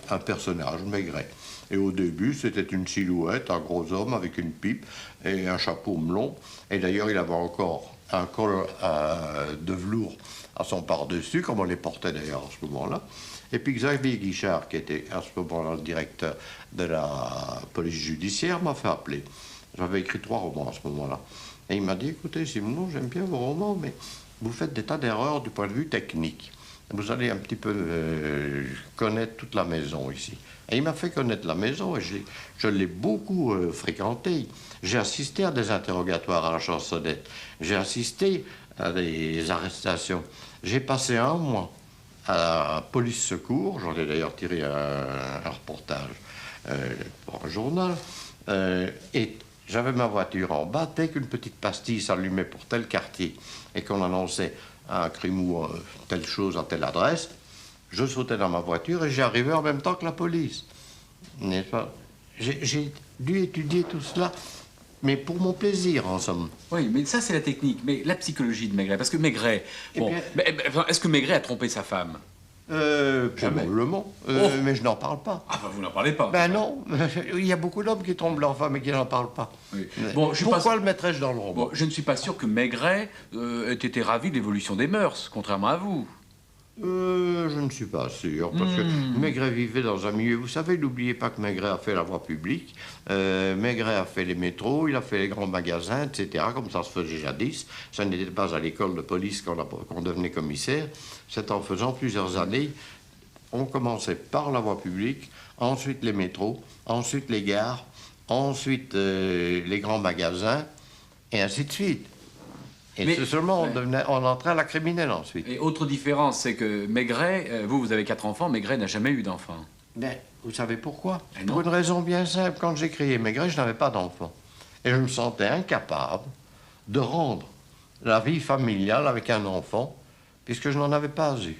un personnage, Maigret. Et au début, c'était une silhouette, un gros homme avec une pipe et un chapeau melon. Et d'ailleurs, il avait encore un col de velours à son par-dessus, comme on les portait d'ailleurs à ce moment-là. Et puis Xavier Guichard, qui était à ce moment-là le directeur de la police judiciaire, m'a fait appeler. J'avais écrit 3 romans à ce moment-là. Et il m'a dit, écoutez, Simon, j'aime bien vos romans, mais vous faites des tas d'erreurs du point de vue technique. Vous allez un petit peu connaître toute la maison ici. Et il m'a fait connaître la maison et je l'ai beaucoup fréquentée. J'ai assisté à des interrogatoires à la Chansonnette. J'ai assisté à des arrestations. J'ai passé 1 mois à la police secours. J'en ai d'ailleurs tiré un reportage pour un journal. Et j'avais ma voiture en bas. Dès qu'une petite pastille s'allumait pour tel quartier et qu'on annonçait un crime ou telle chose à telle adresse, je sautais dans ma voiture et j'y arrivais en même temps que la police. N'est-ce pas? J'ai dû étudier tout cela, mais pour mon plaisir, en somme. Oui, mais ça, c'est la technique. Mais la psychologie de Maigret, parce que Maigret... Bon, est-ce que Maigret a trompé sa femme? Probablement, mais je n'en parle pas. Ah, bah, vous n'en parlez pas. Ben non, il y a beaucoup d'hommes qui trompent leur femme et qui n'en parlent pas. Oui. Bon, pourquoi le mettrais-je dans le roman? Bon, je ne suis pas sûr que Maigret ait été ravi de l'évolution des mœurs, contrairement à vous. Je ne suis pas sûr, parce que Maigret vivait dans un milieu... Vous savez, n'oubliez pas que Maigret a fait la voie publique, Maigret a fait les métros, il a fait les grands magasins, etc., comme ça se faisait jadis. Ça n'était pas à l'école de police qu'on devenait commissaire. C'est en faisant plusieurs années. On commençait par la voie publique, ensuite les métros, ensuite les gares, ensuite les grands magasins, et ainsi de suite. Et Mais- c'est seulement ouais. on entrait à la criminelle ensuite. Et autre différence, c'est que Maigret, vous avez 4 enfants, Maigret n'a jamais eu d'enfants. Mais vous savez pourquoi? Eh non. Pour une raison bien simple. Quand j'ai créé Maigret, je n'avais pas d'enfant. Et je me sentais incapable de rendre la vie familiale avec un enfant, puisque je n'en avais pas eu.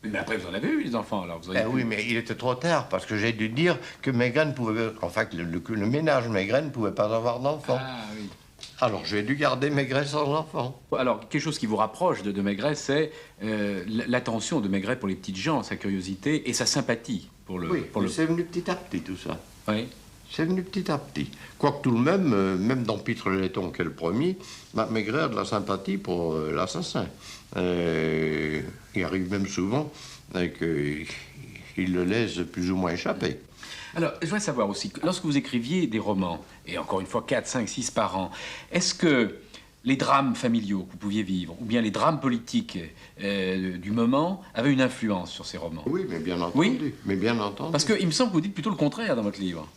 Mais après, vous en avez eu des enfants, alors vous avez Eh oui, mais il était trop tard, parce que j'ai dû dire que Maigret ne pouvait... Enfin, que le ménage Maigret ne pouvait pas avoir d'enfant. Ah oui. Alors j'ai dû garder Maigret sans enfant. Alors, quelque chose qui vous rapproche de Maigret, c'est l'attention de Maigret pour les petites gens, sa curiosité et sa sympathie pour le... Oui, pour le... c'est venu petit à petit, tout ça. Oui. C'est venu petit à petit. Quoique tout de même, même dans Pitre Letton, qui est le premier, Maigret a de la sympathie pour l'assassin. Il arrive même souvent qu'il le laisse plus ou moins échapper. Alors, je voudrais savoir aussi, lorsque vous écriviez des romans, et encore une fois 4, 5, 6 par an, est-ce que les drames familiaux que vous pouviez vivre, ou bien les drames politiques du moment, avaient une influence sur ces romans? Oui, mais bien entendu. Oui. Mais bien entendu. Parce qu'il me semble que vous dites plutôt le contraire dans votre livre.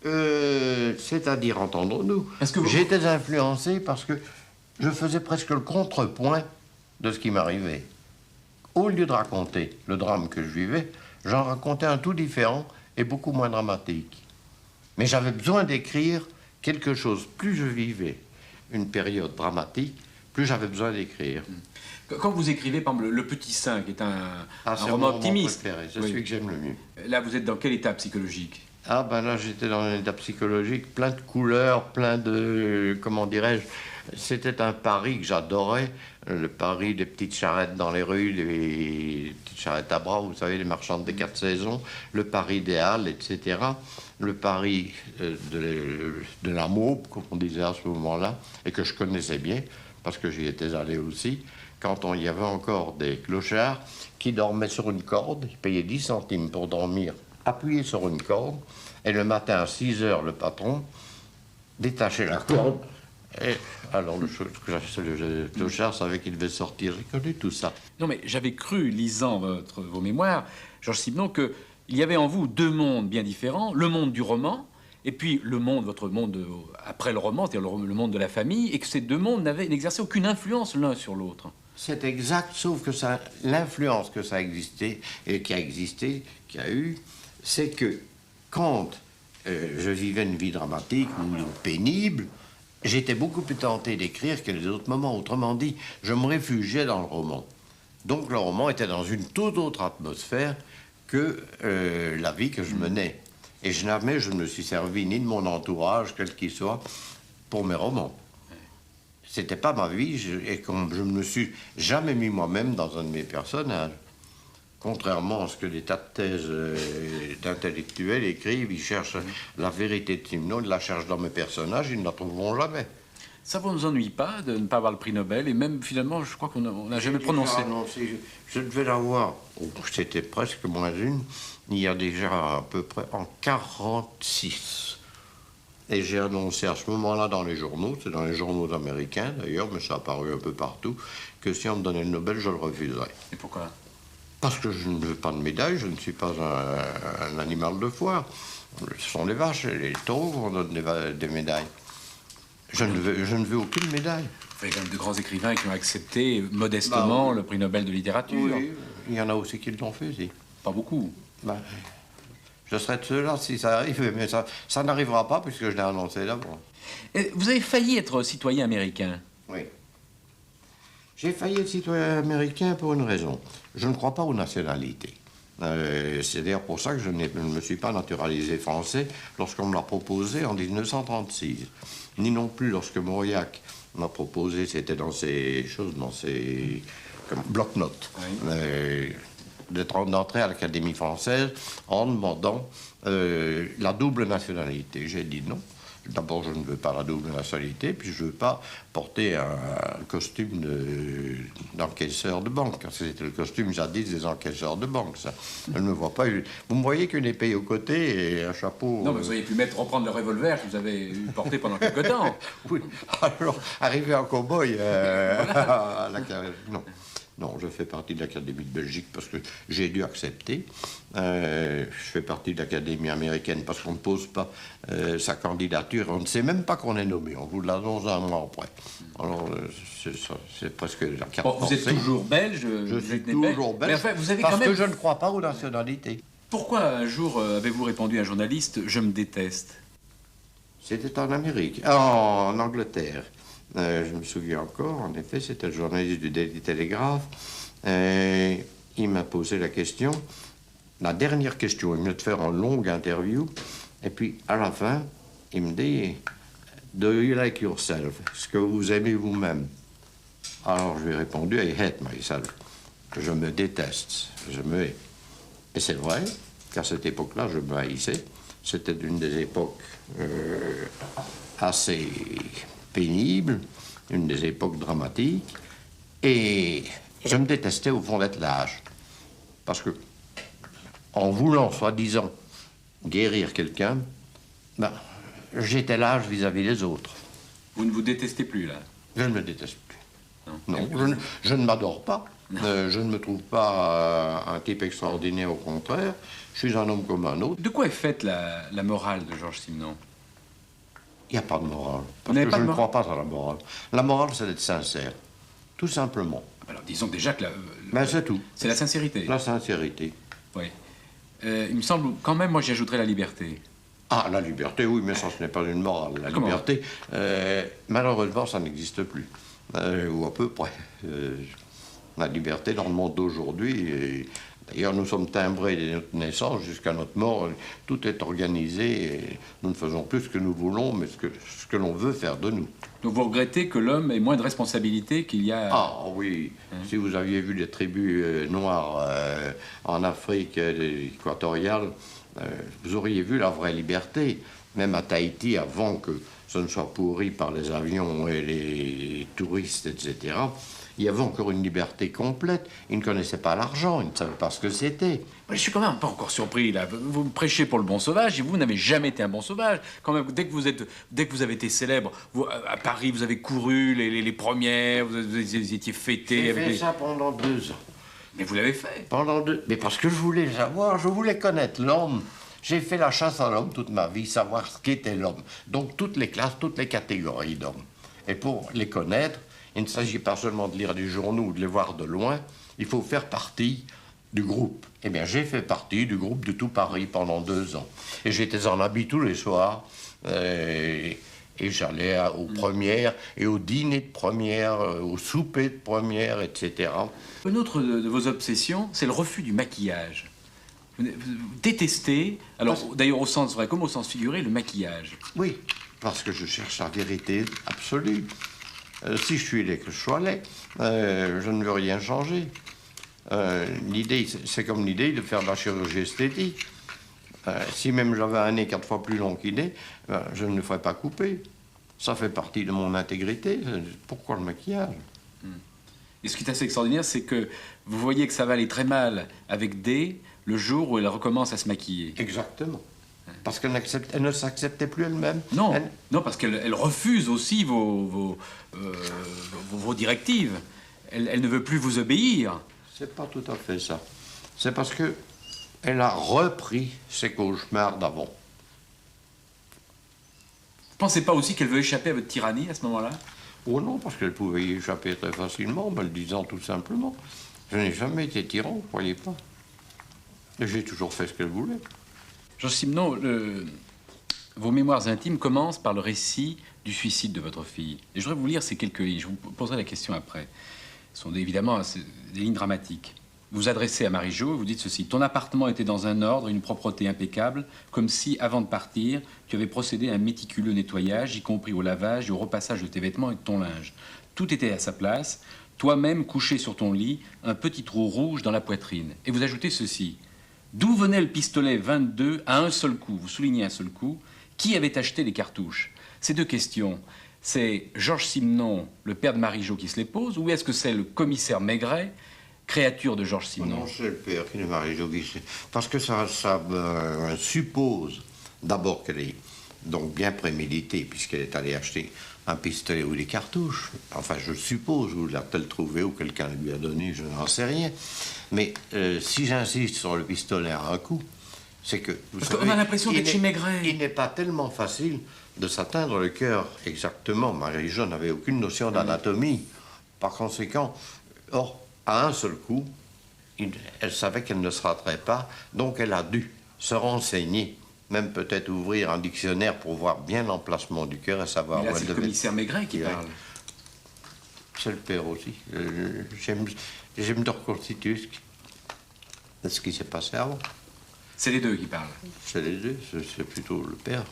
C'est-à-dire, entendons-nous. Est-ce que vous- J'étais influencé parce que je faisais presque le contrepoint de ce qui m'arrivait. Au lieu de raconter le drame que je vivais, j'en racontais un tout différent et beaucoup moins dramatique. Mais j'avais besoin d'écrire quelque chose. Plus je vivais une période dramatique, plus j'avais besoin d'écrire. Quand vous écrivez, par exemple, Le Petit Saint, qui est un C'est roman mon optimiste, préféré, c'est oui. celui que j'aime le mieux. Là, vous êtes dans quel état psychologique? Ah ben là, j'étais dans un état psychologique, plein de couleurs, plein de... comment dirais-je? C'était un Paris que j'adorais, le Paris des petites charrettes dans les rues, des petites charrettes à bras, vous savez, les marchandes des 4 saisons, le Paris des Halles, etc. Le Paris de la Maupe, comme on disait à ce moment-là, et que je connaissais bien, parce que j'y étais allé aussi, quand il y avait encore des clochards qui dormaient sur une corde, ils payaient 10 centimes pour dormir appuyé sur une corde, et le matin à 6 heures, le patron détachait la corde. Et alors le clochard savait qu'il devait sortir. J'ai connu tout ça. Non, mais j'avais cru, lisant vos mémoires, Georges Simenon, qu'il y avait en vous 2 mondes bien différents, le monde du roman, et puis le monde, votre monde après le roman, c'est-à-dire le monde de la famille, et que ces 2 mondes n'exerçaient aucune influence l'un sur l'autre. C'est exact, sauf que l'influence que ça a existé, et qui a eu, c'est que quand je vivais une vie dramatique ou pénible, j'étais beaucoup plus tenté d'écrire que les autres moments. Autrement dit, je me réfugiais dans le roman. Donc le roman était dans une toute autre atmosphère que la vie que je menais. Et jamais je ne me suis servi ni de mon entourage, quel qu'il soit, pour mes romans. C'était pas ma vie, et comme je ne me suis jamais mis moi-même dans un de mes personnages. Contrairement à ce que des tas de thèses d'intellectuels écrivent, ils cherchent la vérité de Simenon, ils la cherchent dans mes personnages, ils ne la trouveront jamais. Ça vous nous ennuie pas de ne pas avoir le prix Nobel, et même finalement, je crois qu'on n'a jamais prononcé. Je devais l'avoir, c'était presque moins une, il y a déjà à peu près en 46. Et j'ai annoncé à ce moment-là dans les journaux, c'est dans les journaux américains d'ailleurs, mais ça a apparu un peu partout, que si on me donnait le Nobel, je le refuserais. Et pourquoi? Parce que je ne veux pas de médaille, je ne suis pas un animal de foire. Ce sont les vaches et les taureaux qu'on donne des médailles. Je ne veux aucune médaille. Il y a quand même de grands écrivains qui ont accepté modestement le prix Nobel de littérature. Oui, il y en a aussi qui l'ont fait, si. Pas beaucoup. Je serais de ceux-là si ça arrive, mais ça n'arrivera pas puisque je l'ai annoncé d'abord. Et vous avez failli être citoyen américain. Oui. J'ai failli être citoyen américain pour une raison. Je ne crois pas aux nationalités. C'est d'ailleurs pour ça que je ne me suis pas naturalisé français lorsqu'on me l'a proposé en 1936. Ni non plus lorsque Mauriac m'a proposé, c'était dans ces bloc-notes, d'entrer à l'Académie française en demandant la double nationalité. J'ai dit non. D'abord, je ne veux pas la double nationalité, puis je ne veux pas porter un costume d'encaisseur de banque. C'était le costume jadis des encaisseurs de banque, ça. Je ne me vois pas. Vous me voyez qu'une épée au côté et un chapeau... Non, mais vous auriez pu reprendre le revolver que vous avez porté pendant quelque temps. Oui, alors, arriver en cow-boy, non. Non, je fais partie de l'Académie de Belgique parce que j'ai dû accepter. Je fais partie de l'Académie américaine parce qu'on ne pose pas sa candidature. On ne sait même pas qu'on est nommé. On vous l'annonce un mois après. Alors, c'est presque la carte Bon, vous êtes forcée. toujours belge. Je suis toujours belge. Mais enfin, vous avez parce quand même... que je ne crois pas aux nationalités. Pourquoi un jour avez-vous répondu à un journaliste « Je me déteste » ? C'était en Amérique, en Angleterre. Je me souviens encore, en effet, c'était le journaliste du Daily Telegraph. Il m'a posé la question, la dernière question. Il venait de faire une longue interview. Et puis, à la fin, il me dit « Do you like yourself ?» Est-ce que vous aimez vous-même? Alors, je lui ai répondu « I hate myself ». Je me déteste, je me hais. Et c'est vrai qu'à cette époque-là, je me haïssais. C'était une des époques assez pénibles, une des époques dramatiques. Et je me détestais au fond d'être lâche. Parce que, en voulant, soi-disant, guérir quelqu'un, ben, j'étais lâche vis-à-vis des autres. Vous ne vous détestez plus, là? Je ne me déteste plus. Non, Je ne m'adore pas. Je ne me trouve pas un type extraordinaire, au contraire. Je suis un homme comme un autre. De quoi est faite la morale de Georges Simenon? Il n'y a pas de morale. Vous Parce n'avez que pas je de ne morale? crois pas à la morale. La morale, c'est d'être sincère. Tout simplement. Alors, disons déjà que Ben, c'est tout. c'est la sincérité. La sincérité. Oui. Il me semble, quand même, moi, j'y ajouterais la liberté. Ah, la liberté, oui, mais ça, ce n'est pas une morale. La Comment? liberté, malheureusement, ça n'existe plus. Ou à peu près. La liberté dans le monde d'aujourd'hui. D'ailleurs, nous sommes timbrés dès notre naissance jusqu'à notre mort. Tout est organisé et nous ne faisons plus ce que nous voulons, mais ce que l'on veut faire de nous. Donc vous regrettez que l'homme ait moins de responsabilités qu'il y a... Ah oui, si vous aviez vu les tribus noires en Afrique équatoriale, vous auriez vu la vraie liberté. Même à Tahiti, avant que ce ne soit pourri par les avions et les touristes, etc., il y avait encore une liberté complète. Ils ne connaissaient pas l'argent, ils ne savaient pas ce que c'était. Je suis quand même pas encore surpris, là. Vous me prêchez pour le bon sauvage, et vous n'avez jamais été un bon sauvage. Quand même, dès que vous avez été célèbre, à Paris, vous avez couru les premières, vous étiez fêté J'ai avec fait les... ça pendant 2 ans. Mais vous l'avez fait. Mais parce que je voulais savoir, je voulais connaître l'homme. J'ai fait la chasse à l'homme toute ma vie, savoir ce qu'était l'homme. Donc toutes les classes, toutes les catégories d'hommes. Et pour les connaître, il ne s'agit pas seulement de lire des journaux ou de les voir de loin, il faut faire partie du groupe. Eh bien, j'ai fait partie du groupe de tout Paris pendant 2 ans. Et j'étais en habit tous les soirs, et j'allais aux premières, et au dîner de première, au souper de première, etc. Une autre de vos obsessions, c'est le refus du maquillage. Vous détestez, alors d'ailleurs au sens vrai comme au sens figuré, le maquillage. Oui, parce que je cherche la vérité absolue. Si je suis laid, que je sois laid, je ne veux rien changer. L'idée, c'est comme l'idée de faire de la chirurgie esthétique. Si même j'avais un nez 4 fois plus long qu'il est, je ne le ferais pas couper. Ça fait partie de mon intégrité. Pourquoi le maquillage? Et ce qui est assez extraordinaire, c'est que vous voyez que ça va aller très mal avec D le jour où elle recommence à se maquiller. Exactement. Parce qu'elle ne s'acceptait plus elle-même. Non, non, parce qu'elle refuse aussi vos directives. Elle ne veut plus vous obéir. C'est pas tout à fait ça. C'est parce que elle a repris ses cauchemars d'avant. Vous pensez pas aussi qu'elle veut échapper à votre tyrannie à ce moment-là? Oh non, parce qu'elle pouvait y échapper très facilement, me le disant tout simplement. Je n'ai jamais été tyran, vous croyez pas. Et j'ai toujours fait ce qu'elle voulait. Georges Simenon, vos mémoires intimes commencent par le récit du suicide de votre fille. Et je voudrais vous lire ces quelques lignes. Je vous poserai la question après. Ce sont évidemment des lignes dramatiques. Vous vous adressez à Marie-Jo et vous dites ceci. Ton appartement était dans un ordre et une propreté impeccable, comme si, avant de partir, tu avais procédé à un méticuleux nettoyage, y compris au lavage et au repassage de tes vêtements et de ton linge. Tout était à sa place. Toi-même, couché sur ton lit, un petit trou rouge dans la poitrine. Et vous ajoutez ceci. D'où venait le pistolet 22 à un seul coup? Vous soulignez un seul coup. Qui avait acheté les cartouches? Ces 2 questions, c'est Georges Simenon, le père de Marie-Jo, qui se les pose, ou est-ce que c'est le commissaire Maigret, créature de Georges Simenon? Non, c'est le père qui est Marie-Jo Guichet. Parce que ça suppose d'abord qu'elle est donc bien préméditée, puisqu'elle est allée acheter un pistolet ou des cartouches. Enfin, je suppose, ou l'a-t-elle trouvé, ou quelqu'un lui a donné, je n'en sais rien. Mais si j'insiste sur le pistolet à un coup, c'est que... Parce qu'on a l'impression d'être chez Maigret. Il n'est pas tellement facile de s'atteindre le cœur exactement. Marie-Jo n'avait aucune notion d'anatomie. Par conséquent, à un seul coup, elle savait qu'elle ne se raterait pas, donc elle a dû se renseigner, même peut-être ouvrir un dictionnaire pour voir bien l'emplacement du cœur et savoir où elle devait... C'est le commissaire Maigret qui parle. C'est le père aussi. J'aime de reconstituer ce qui s'est passé avant. C'est les deux qui parlent. C'est les deux, c'est plutôt le père.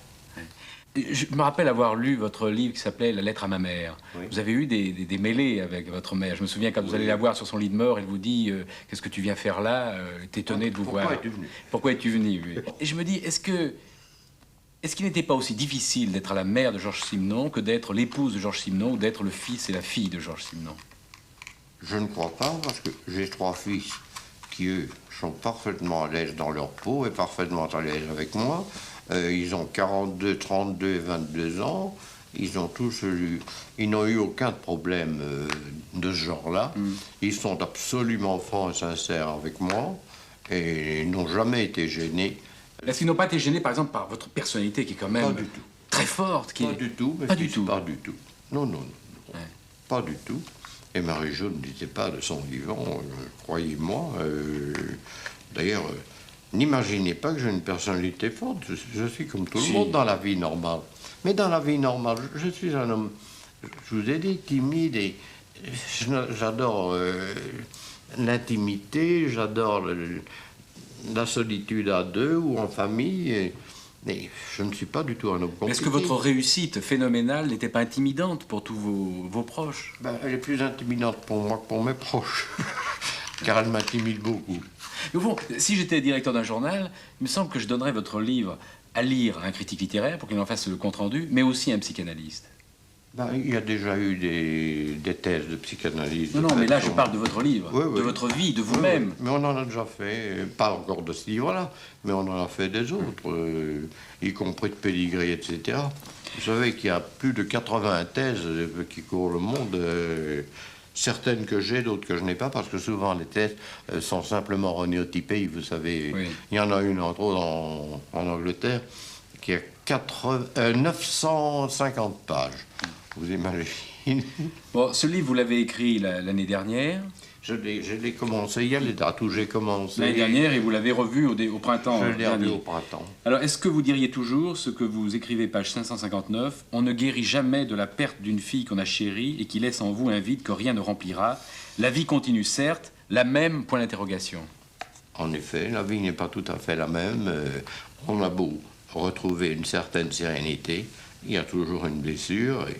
Je me rappelle avoir lu votre livre qui s'appelait « La lettre à ma mère ». Oui. Vous avez eu des mêlées avec votre mère. Je me souviens quand vous allez la voir sur son lit de mort, elle vous dit qu'est-ce que tu viens faire là ?» Elle est étonnée de vous voir. Pourquoi es-tu venu ? Pourquoi es-tu venu, oui. Et je me dis, est-ce qu'il n'était pas aussi difficile d'être la mère de Georges Simenon que d'être l'épouse de Georges Simenon ou d'être le fils et la fille de Georges Simenon? Je ne crois pas, parce que j'ai 3 fils qui, eux, sont parfaitement à l'aise dans leur peau et parfaitement à l'aise avec moi. Ils ont 42, 32 et 22 ans. Ils n'ont eu aucun problème de ce genre-là. Ils sont absolument francs et sincères avec moi et n'ont jamais été gênés. Est-ce qu'ils n'ont pas été gênés, par exemple, par votre personnalité qui est quand même Pas du tout. très forte Pas du tout. Pas du tout. Pas du tout. Non. Ouais. Pas du tout. Et Marie-Jo ne disait pas de son vivant, croyez-moi. D'ailleurs, n'imaginez pas que j'ai une personnalité forte. Je suis comme tout le monde dans la vie normale. Mais dans la vie normale, je suis un homme, je vous ai dit, timide et j'adore l'intimité, j'adore la solitude à deux ou en famille. Mais je ne suis pas du tout un homme compliqué. Est-ce que votre réussite phénoménale n'était pas intimidante pour tous vos proches? Elle est plus intimidante pour moi que pour mes proches, car elle m'intimide beaucoup. Mais bon, si j'étais directeur d'un journal, il me semble que je donnerais votre livre à lire à un critique littéraire pour qu'il en fasse le compte-rendu, mais aussi à un psychanalyste. Il y a déjà eu des thèses de psychanalyse. Non, mais là, je parle de votre livre, Oui. de votre vie, de vous-même. Oui. Mais on en a déjà fait, pas encore de ce livre-là, mais on en a fait des autres, y compris de Pédigré, etc. Vous savez qu'il y a plus de 80 thèses qui courent le monde, certaines que j'ai, d'autres que je n'ai pas, parce que souvent les thèses sont simplement renéotypées, vous savez. Oui. Il y en a une, entre autres, en Angleterre, qui a 950 pages. Vous imaginez? Bon, ce livre, vous l'avez écrit l'année dernière. Je l'ai commencé, il y a les dates où j'ai commencé. L'année dernière, et vous l'avez revu au printemps. Je l'ai revu au printemps. Alors, est-ce que vous diriez toujours ce que vous écrivez, page 559, « On ne guérit jamais de la perte d'une fille qu'on a chérie et qui laisse en vous un vide que rien ne remplira. La vie continue, certes, la même, point d'interrogation. » En effet, la vie n'est pas tout à fait la même. On a beau retrouver une certaine sérénité, il y a toujours une blessure et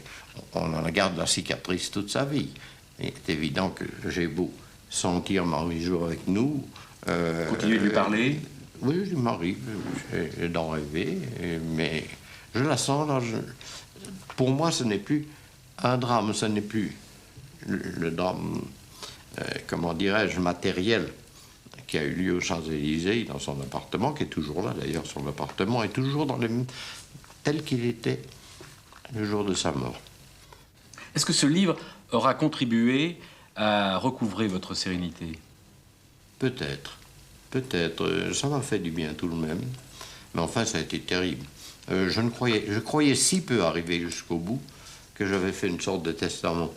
on en garde la cicatrice toute sa vie. Il est évident que j'ai beau sentir Marie-Jo avec nous. Continuez de lui parler? Oui, je m'arrive d'en rêver, mais je la sens là. Pour moi, ce n'est plus un drame, ce n'est plus le drame, comment dirais-je, matériel qui a eu lieu aux Champs-Élysées, dans son appartement, qui est toujours là d'ailleurs, son appartement est toujours tel qu'il était le jour de sa mort. Est-ce que ce livre aura contribué à recouvrer votre sérénité? Peut-être. Ça m'a fait du bien tout de même. Mais enfin, ça a été terrible. Je croyais si peu arriver jusqu'au bout que j'avais fait une sorte de testament.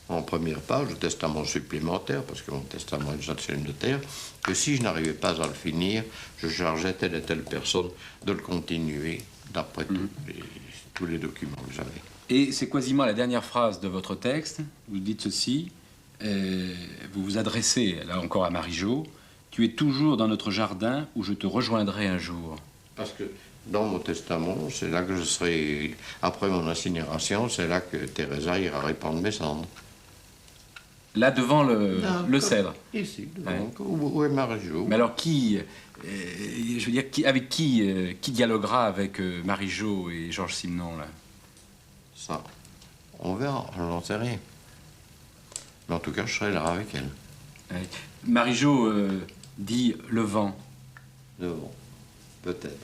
En première page, le testament supplémentaire, parce que mon testament est déjà chez le notaire, que si je n'arrivais pas à le finir, je chargeais telle et telle personne de le continuer, d'après tous les documents que j'avais. Et c'est quasiment la dernière phrase de votre texte. Vous dites ceci, vous vous adressez, là encore à Marie-Jo, « Tu es toujours dans notre jardin où je te rejoindrai un jour. » Parce que dans mon testament, c'est là que je serai, après mon incinération, c'est là que Teresa ira répandre mes cendres. Là, devant le cèdre. Ici, devant. Où est Marie-Jo? Mais alors, je veux dire, avec qui dialoguera avec Marie-Jo et Georges Simenon, là? Ça, on verra, je n'en sais rien. Mais en tout cas, je serai là avec elle. Ouais. Marie-Jo dit le vent. Le vent, peut-être.